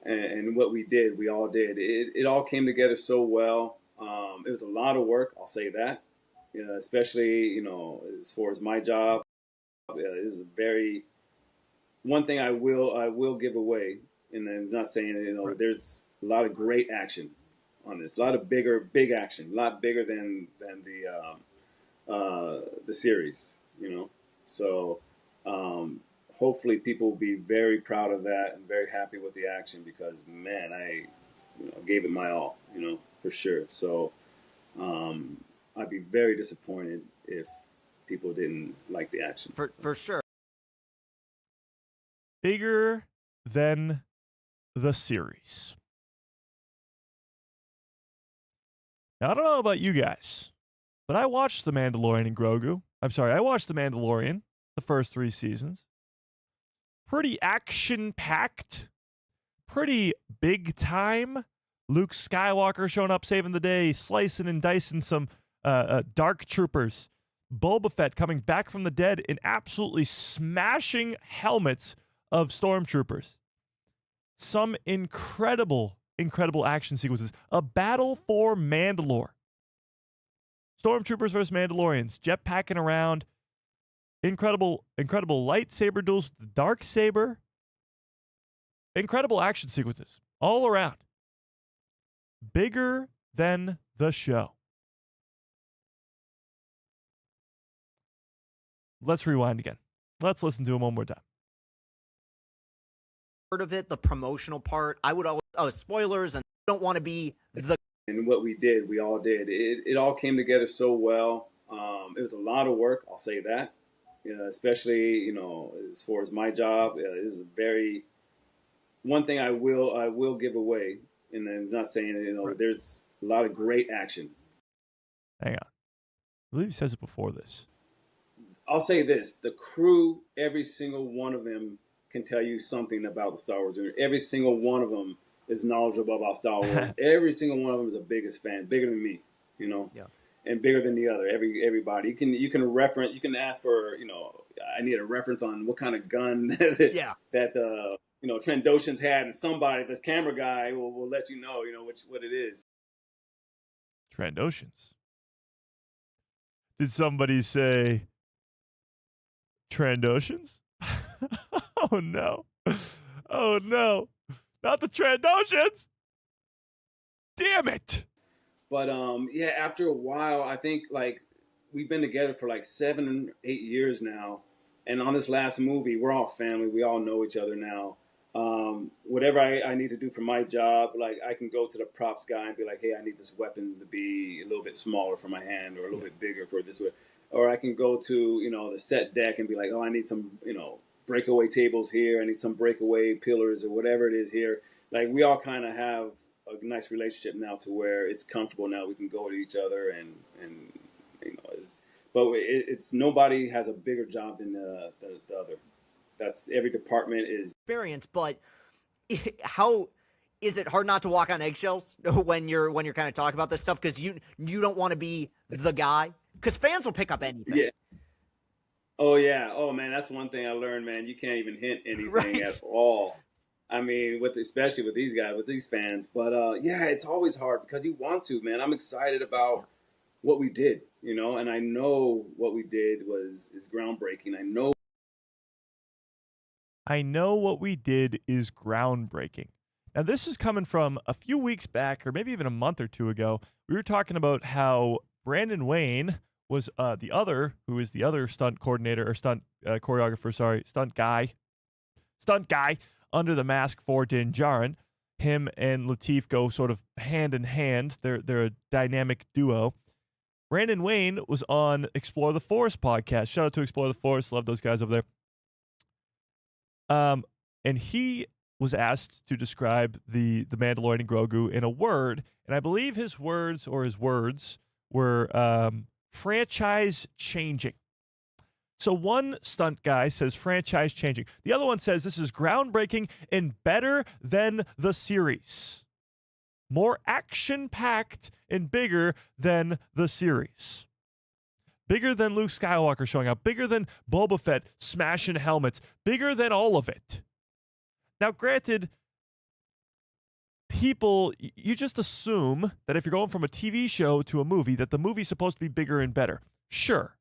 and what we did, we all did. It all came together so well. It was a lot of work, I'll say that, you know, especially, you know, as far as my job. It was one thing I will give away. And I'm not saying, you know, there's a lot of great action on this, a lot of big action, a lot bigger than the series, you know. So hopefully people will be very proud of that and very happy with the action, because man, I gave it my all, you know, for sure. So I'd be very disappointed if people didn't like the action. For sure. Bigger than the series. Now, I don't know about you guys, but I watched The Mandalorian and Grogu. I watched The Mandalorian, the first 3 seasons. Pretty action-packed. Pretty big time. Luke Skywalker showing up, saving the day, slicing and dicing some dark troopers. Boba Fett coming back from the dead and absolutely smashing helmets of stormtroopers. Some incredible action sequences. A battle for Mandalore. Stormtroopers versus Mandalorians, jetpacking around. Incredible lightsaber duels with the Darksaber. Incredible action sequences all around. Bigger than the show. Let's rewind again. Let's listen to him one more time. Part of it, the promotional part, I would always, spoilers, and don't want to be the. And what we did, we all did. It all came together so well. It was a lot of work, I'll say that. Especially, as far as my job, it was one thing I will give away, and I'm not saying, Right. There's a lot of great action. Hang on. I believe he says it before this. I'll say this: the crew, every single one of them can tell you something about the Star Wars universe. Every single one of them is knowledgeable about Star Wars. Every single one of them is the biggest fan, bigger than me, Yeah. and bigger than the other. Everybody. You can reference. You can ask for. I need a reference on what kind of gun that Trandoshans had, and somebody, this camera guy, will let you know. What it is. Trandoshans. Did somebody say Trandoshans? Oh no. Oh no. Not the Trandoshans. Damn it. But after a while, I think we've been together for 7 or 8 years now, and on this last movie, we're all family. We all know each other now. Whatever I need to do for my job, I can go to the props guy and be like, hey, I need this weapon to be a little bit smaller for my hand or a little bit bigger for this way. Or I can go to, the set deck and be like, oh, I need some, breakaway tables here. I need some breakaway pillars or whatever it is here. We all kind of have a nice relationship now to where it's comfortable now. We can go to each other and it's nobody has a bigger job than the other. That's every department is Experience, but how is it hard not to walk on eggshells when you're kind of talking about this stuff because you don't want to be the guy because fans will pick up anything. Yeah. Oh yeah. Oh man, that's one thing I learned, man. You can't even hint anything at all. I mean, especially with these guys, with these fans. But it's always hard because you want to, man. I'm excited about what we did, and I know what we did is groundbreaking. I know what we did is groundbreaking. Now, this is coming from a few weeks back, or maybe even a month or two ago. We were talking about how Brandon Wayne was the other stunt coordinator or stunt choreographer, stunt guy under the mask for Din Djarin. Him and Lateef go sort of hand in hand. They're a dynamic duo. Brandon Wayne was on Explore the Force podcast. Shout out to Explore the Force. Love those guys over there. And he was asked to describe the Mandalorian and Grogu in a word, and I believe his words were franchise changing. So one stunt guy says franchise changing. The other one says this is groundbreaking and better than the series. More action-packed and bigger than the series. Bigger than Luke Skywalker showing up. Bigger than Boba Fett smashing helmets. Bigger than all of it. Now, granted, you just assume that if you're going from a TV show to a movie, that the movie's supposed to be bigger and better. Sure.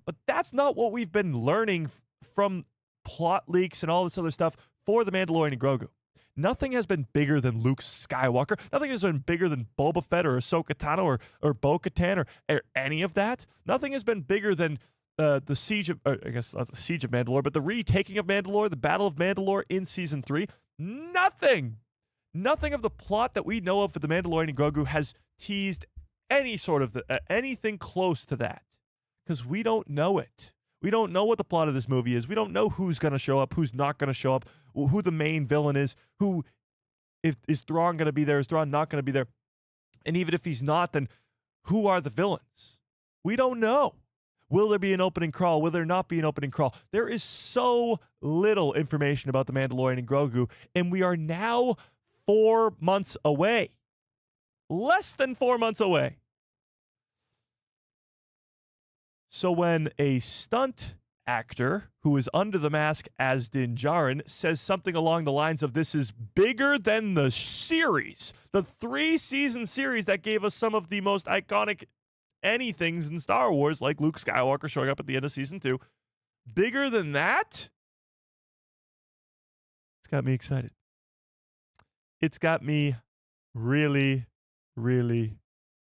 But that's not what we've been learning from plot leaks and all this other stuff for The Mandalorian and Grogu. Nothing has been bigger than Luke Skywalker. Nothing has been bigger than Boba Fett or Ahsoka Tano or Bo-Katan or any of that. Nothing has been bigger than the siege of, I guess not the siege of Mandalore, but the retaking of Mandalore, the Battle of Mandalore in Season 3. Nothing of the plot that we know of for The Mandalorian and Grogu has teased any sort of anything close to that. Because we don't know it. We don't know what the plot of this movie is. We don't know who's going to show up, who's not going to show up, who the main villain is, is Thrawn going to be there, is Thrawn not going to be there. And even if he's not, then who are the villains? We don't know. Will there be an opening crawl? Will there not be an opening crawl? There is so little information about The Mandalorian and Grogu, and we are now 4 months away. Less than 4 months away. So when a stunt actor who is under the mask as Din Djarin says something along the lines of, this is bigger than the series, the 3-season series that gave us some of the most iconic anythings in Star Wars, like Luke Skywalker showing up at the end of season 2. Bigger than that? It's got me excited. It's got me really, really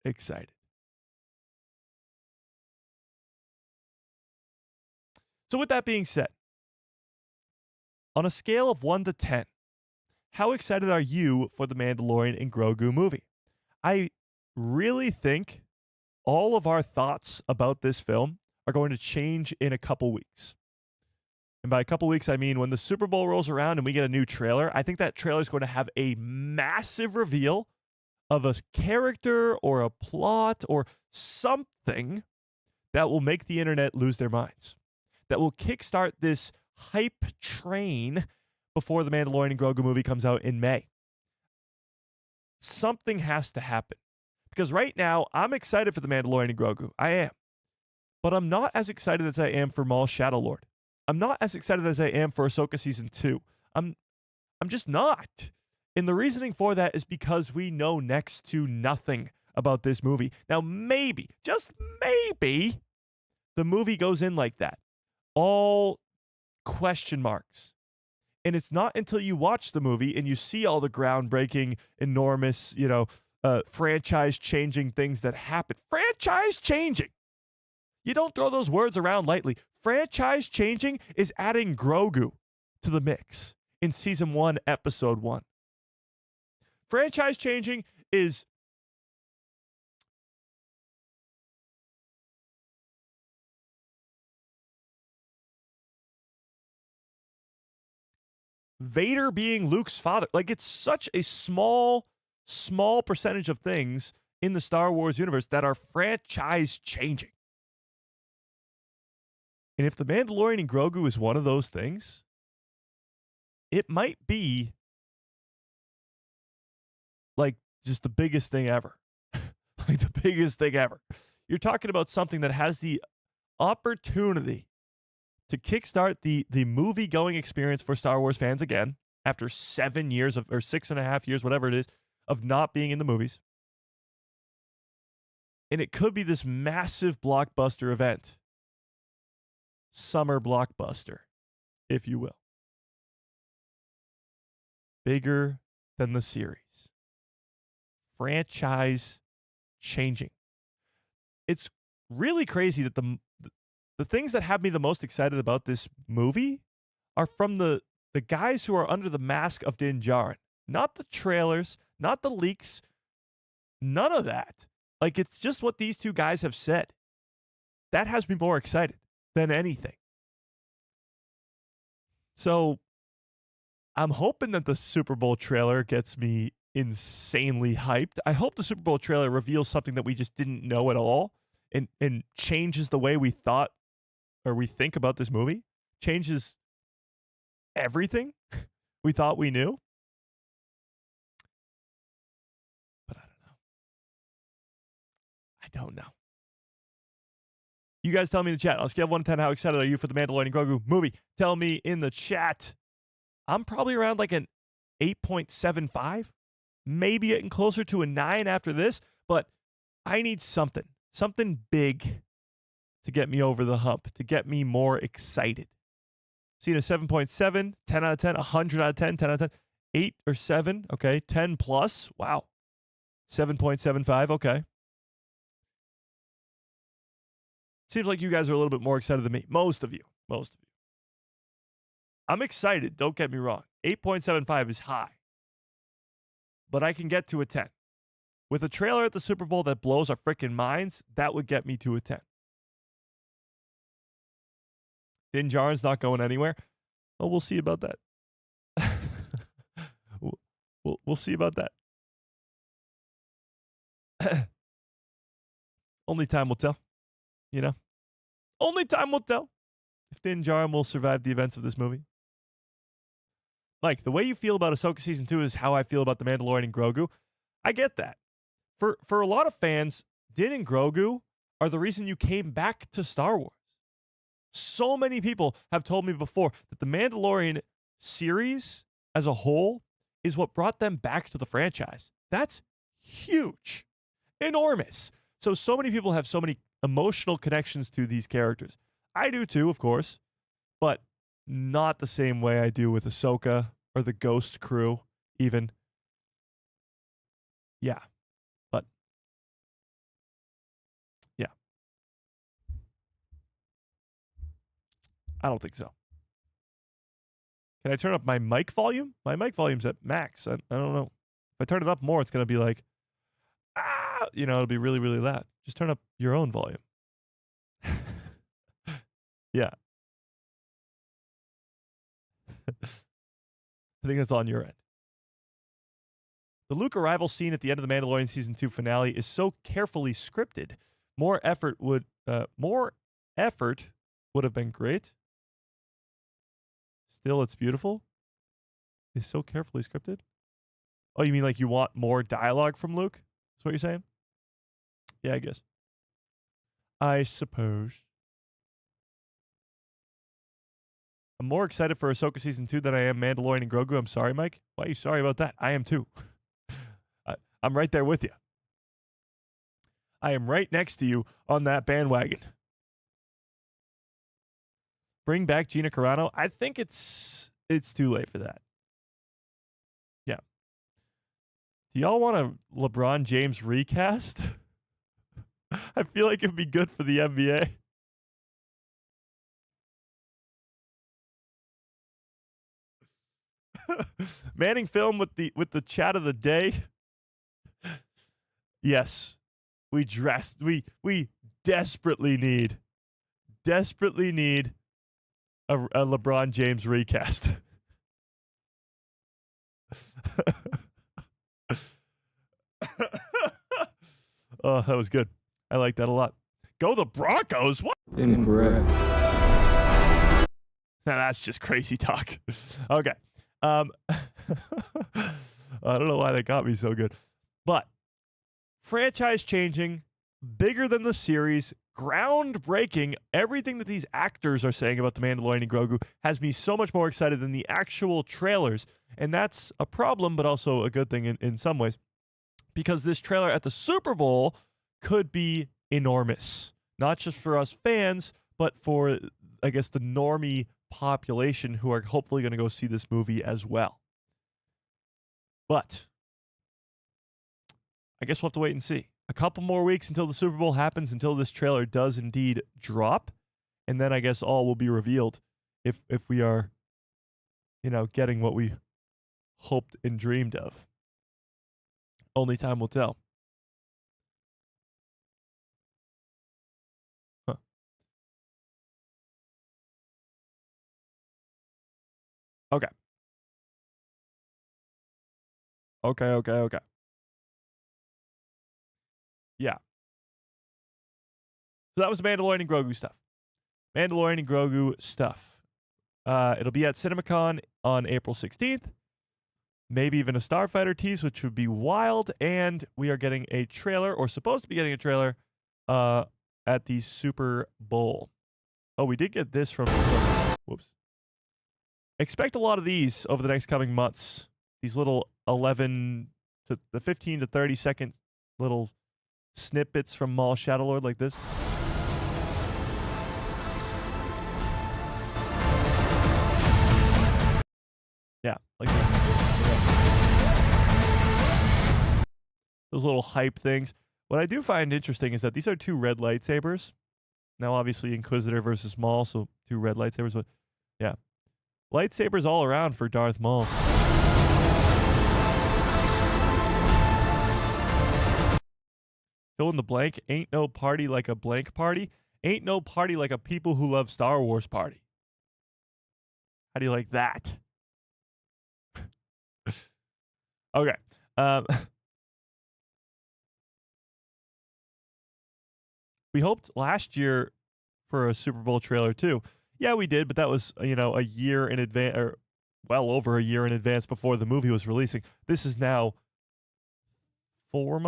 excited. So with that being said, on a scale of 1 to 10, how excited are you for the Mandalorian and Grogu movie? I really think all of our thoughts about this film are going to change in a couple weeks. And by a couple weeks, I mean when the Super Bowl rolls around and we get a new trailer, I think that trailer is going to have a massive reveal of a character or a plot or something that will make the internet lose their minds, that will kickstart this hype train before the Mandalorian and Grogu movie comes out in May. Something has to happen. Because right now, I'm excited for the Mandalorian and Grogu. I am. But I'm not as excited as I am for Maul Shadow Lord. I'm not as excited as I am for Ahsoka Season 2. I'm just not. And the reasoning for that is because we know next to nothing about this movie. Now, maybe, just maybe, the movie goes in like that. All question marks. And it's not until you watch the movie and you see all the groundbreaking, enormous, franchise-changing things that happen. Franchise-changing. You don't throw those words around lightly. Franchise-changing is adding Grogu to the mix in Season 1, Episode 1. Franchise-changing is Vader being Luke's father. Like, it's such a small percentage of things in the Star Wars universe that are franchise-changing. And if The Mandalorian and Grogu is one of those things, it might be like just the biggest thing ever. Like the biggest thing ever. You're talking about something that has the opportunity to kickstart the movie-going experience for Star Wars fans again after 7 years or 6.5 years, whatever it is, of not being in the movies. And it could be this massive blockbuster event. Summer blockbuster, if you will. Bigger than the series. Franchise changing. It's really crazy that the things that have me the most excited about this movie are from the guys who are under the mask of Din Djarin. Not the trailers, not the leaks, none of that. Like, it's just what these two guys have said. That has me more excited than anything. So I'm hoping that the Super Bowl trailer gets me insanely hyped. I hope the Super Bowl trailer reveals something that we just didn't know at all and changes the way we thought or we think about this movie. Changes everything we thought we knew. But I don't know. You guys tell me in the chat. On a scale of 1 to 10, how excited are you for the Mandalorian and Grogu movie? Tell me in the chat. I'm probably around like an 8.75, maybe getting closer to a 9 after this, but I need something big to get me over the hump, to get me more excited. Seeing a 7.7, 10 out of 10, 100 out of 10, 10 out of 10, 8 or 7, okay, 10 plus, wow. 7.75, okay. Seems like you guys are a little bit more excited than me. Most of you. I'm excited, don't get me wrong. 8.75 is high. But I can get to a 10. With a trailer at the Super Bowl that blows our freaking minds, that would get me to a 10. Din Djarin's not going anywhere. Oh, we'll see about that. we'll see about that. Only time will tell. You know? Only time will tell if Din Djarin will survive the events of this movie. Mike, the way you feel about Ahsoka Season 2 is how I feel about The Mandalorian and Grogu. I get that. For a lot of fans, Din and Grogu are the reason you came back to Star Wars. So many people have told me before that the Mandalorian series as a whole is what brought them back to the franchise. That's huge, enormous. So many people have so many emotional connections to these characters. I do too, of course, but not the same way I do with Ahsoka or the Ghost crew, even. Yeah, but yeah, I don't think so. Can I turn up my mic volume? My mic volume's at max. I don't know. If I turn it up more, it's going to be like, it'll be really, really loud. Just turn up your own volume. Yeah. I think that's on your end. The Luke arrival scene at the end of the Mandalorian Season 2 finale is so carefully scripted. More effort would have been great. Still, it's beautiful. It's so carefully scripted. Oh, you mean like you want more dialogue from Luke? That's what you're saying? Yeah, I guess. I suppose. I'm more excited for Ahsoka Season 2 than I am Mandalorian and Grogu. I'm sorry, Mike. Why are you sorry about that? I am too. I'm right there with you. I am right next to you on that bandwagon. Bring back Gina Carano. I think it's too late for that. Yeah. Do y'all want a LeBron James recast? I feel like it'd be good for the NBA. Manning film with the chat of the day. Yes. We desperately need a LeBron James recast. Oh, that was good. I like that a lot. Go the Broncos. What? Incorrect. Now that's just crazy talk. Okay. I don't know why that got me so good. But franchise changing, bigger than the series, groundbreaking. Everything that these actors are saying about The Mandalorian and Grogu has me so much more excited than the actual trailers. And that's a problem, but also a good thing in some ways. Because this trailer at the Super Bowl could be enormous. Not just for us fans, but for, I guess, the normie population who are hopefully going to go see this movie as well. But I guess we'll have to wait and see. A couple more weeks until the Super Bowl happens, until this trailer does indeed drop. And then I guess all will be revealed if we are, getting what we hoped and dreamed of. Only time will tell. Huh. Okay. Okay. Yeah. So that was the Mandalorian and Grogu stuff. Mandalorian and Grogu stuff. It'll be at CinemaCon on April 16th. Maybe even a Starfighter tease, which would be wild. And we are getting a trailer, or supposed to be getting a trailer, at the Super Bowl. Oh, we did get this from whoops. Expect a lot of these over the next coming months. These little 11 to the 15 to 30 second little snippets from Maul Shadow Lord like this. Yeah, like that. Those little hype things. What I do find interesting is that these are two red lightsabers. Now, obviously, Inquisitor versus Maul, so two red lightsabers. But yeah, lightsabers all around for Darth Maul. Fill in the blank. Ain't no party like a blank party. Ain't no party like a people who love Star Wars party. How do you like that? Okay. We hoped last year for a Super Bowl trailer too. Yeah, we did, but that was, a year in advance, or well over a year in advance before the movie was releasing. This is now 3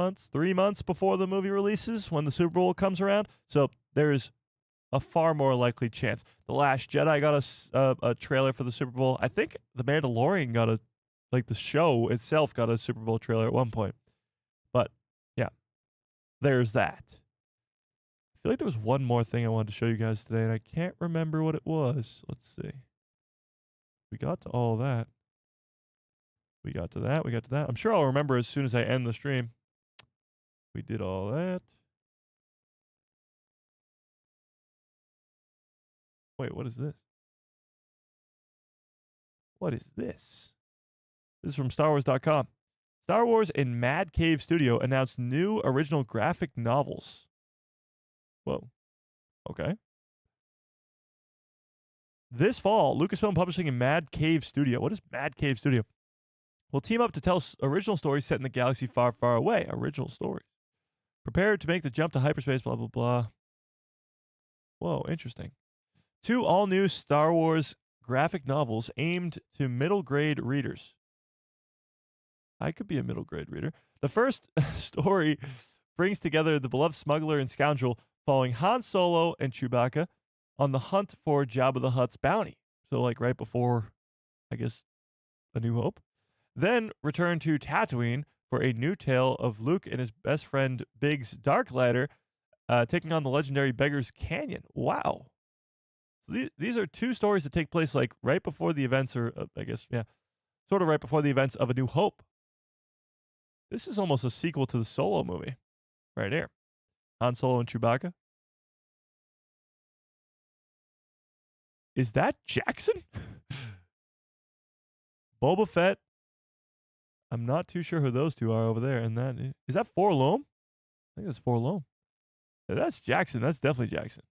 months before the movie releases when the Super Bowl comes around. So there's a far more likely chance. The Last Jedi got a trailer for the Super Bowl. I think The Mandalorian got the show itself got a Super Bowl trailer at one point. But yeah, there's that. I feel like there was one more thing I wanted to show you guys today, and I can't remember what it was. Let's see. We got to all that. We got to that. We got to that. I'm sure I'll remember as soon as I end the stream. We did all that. Wait, what is this? What is this? This is from StarWars.com. Star Wars and Mad Cave Studio announced new original graphic novels. Whoa. Okay. This fall, Lucasfilm Publishing and Mad Cave Studio. What is Mad Cave Studio? Will team up to tell original stories set in the galaxy far, far away. Original stories. Prepared to make the jump to hyperspace, blah, blah, blah. Whoa, interesting. 2 all-new Star Wars graphic novels aimed to middle-grade readers. I could be a middle-grade reader. The first story brings together the beloved smuggler and scoundrel following Han Solo and Chewbacca on the hunt for Jabba the Hutt's bounty. So, like, right before, I guess, A New Hope. Then return to Tatooine for a new tale of Luke and his best friend Biggs Darklighter taking on the legendary Beggar's Canyon. Wow. So these are 2 stories that take place like right before the events, or I guess, yeah, sort of right before the events of A New Hope. This is almost a sequel to the Solo movie right here. Han Solo and Chewbacca. Is that Jackson? Boba Fett. I'm not too sure who those 2 are over there. And that is that Forlome? I think that's Forlome. Yeah, that's Jackson. That's definitely Jackson.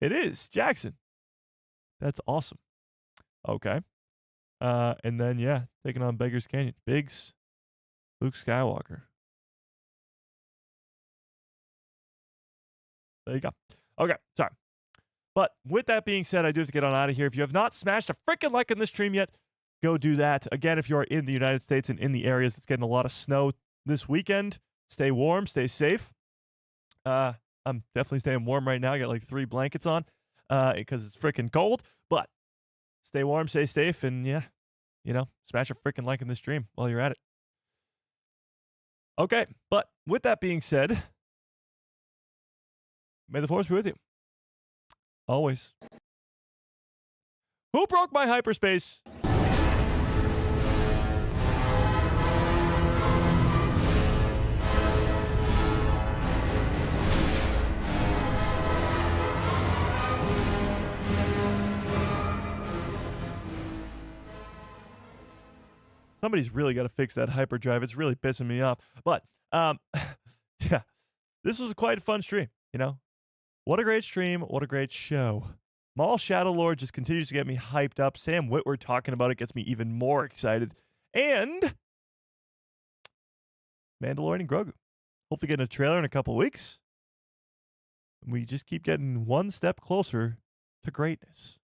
It is Jackson. That's awesome. Okay. And then, yeah, taking on Beggar's Canyon. Biggs, Luke Skywalker. There you go. Okay, sorry. But with that being said, I do have to get on out of here. If you have not smashed a freaking like on this stream yet, go do that. Again, if you are in the United States and in the areas that's getting a lot of snow this weekend, stay warm, stay safe. I'm definitely staying warm right now. I got like 3 blankets on because it's freaking cold. But stay warm, stay safe, and yeah, smash a freaking like in this stream while you're at it. Okay, but with that being said, may the Force be with you. Always. Who broke my hyperspace? Somebody's really got to fix that hyperdrive. It's really pissing me off. But, yeah, this was quite a fun stream, What a great stream. What a great show. Maul Shadow Lord just continues to get me hyped up. Sam Witwer talking about it gets me even more excited. And Mandalorian and Grogu. Hopefully getting a trailer in a couple weeks. We just keep getting one step closer to greatness.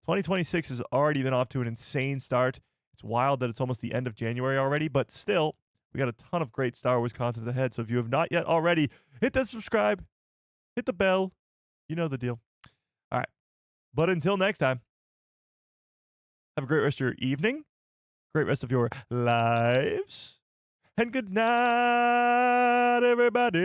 2026 has already been off to an insane start. It's wild that it's almost the end of January already, but still, we got a ton of great Star Wars content ahead. So if you have not yet already, hit that subscribe, hit the bell. You know the deal. All right. But until next time, have a great rest of your evening, great rest of your lives, and good night, everybody.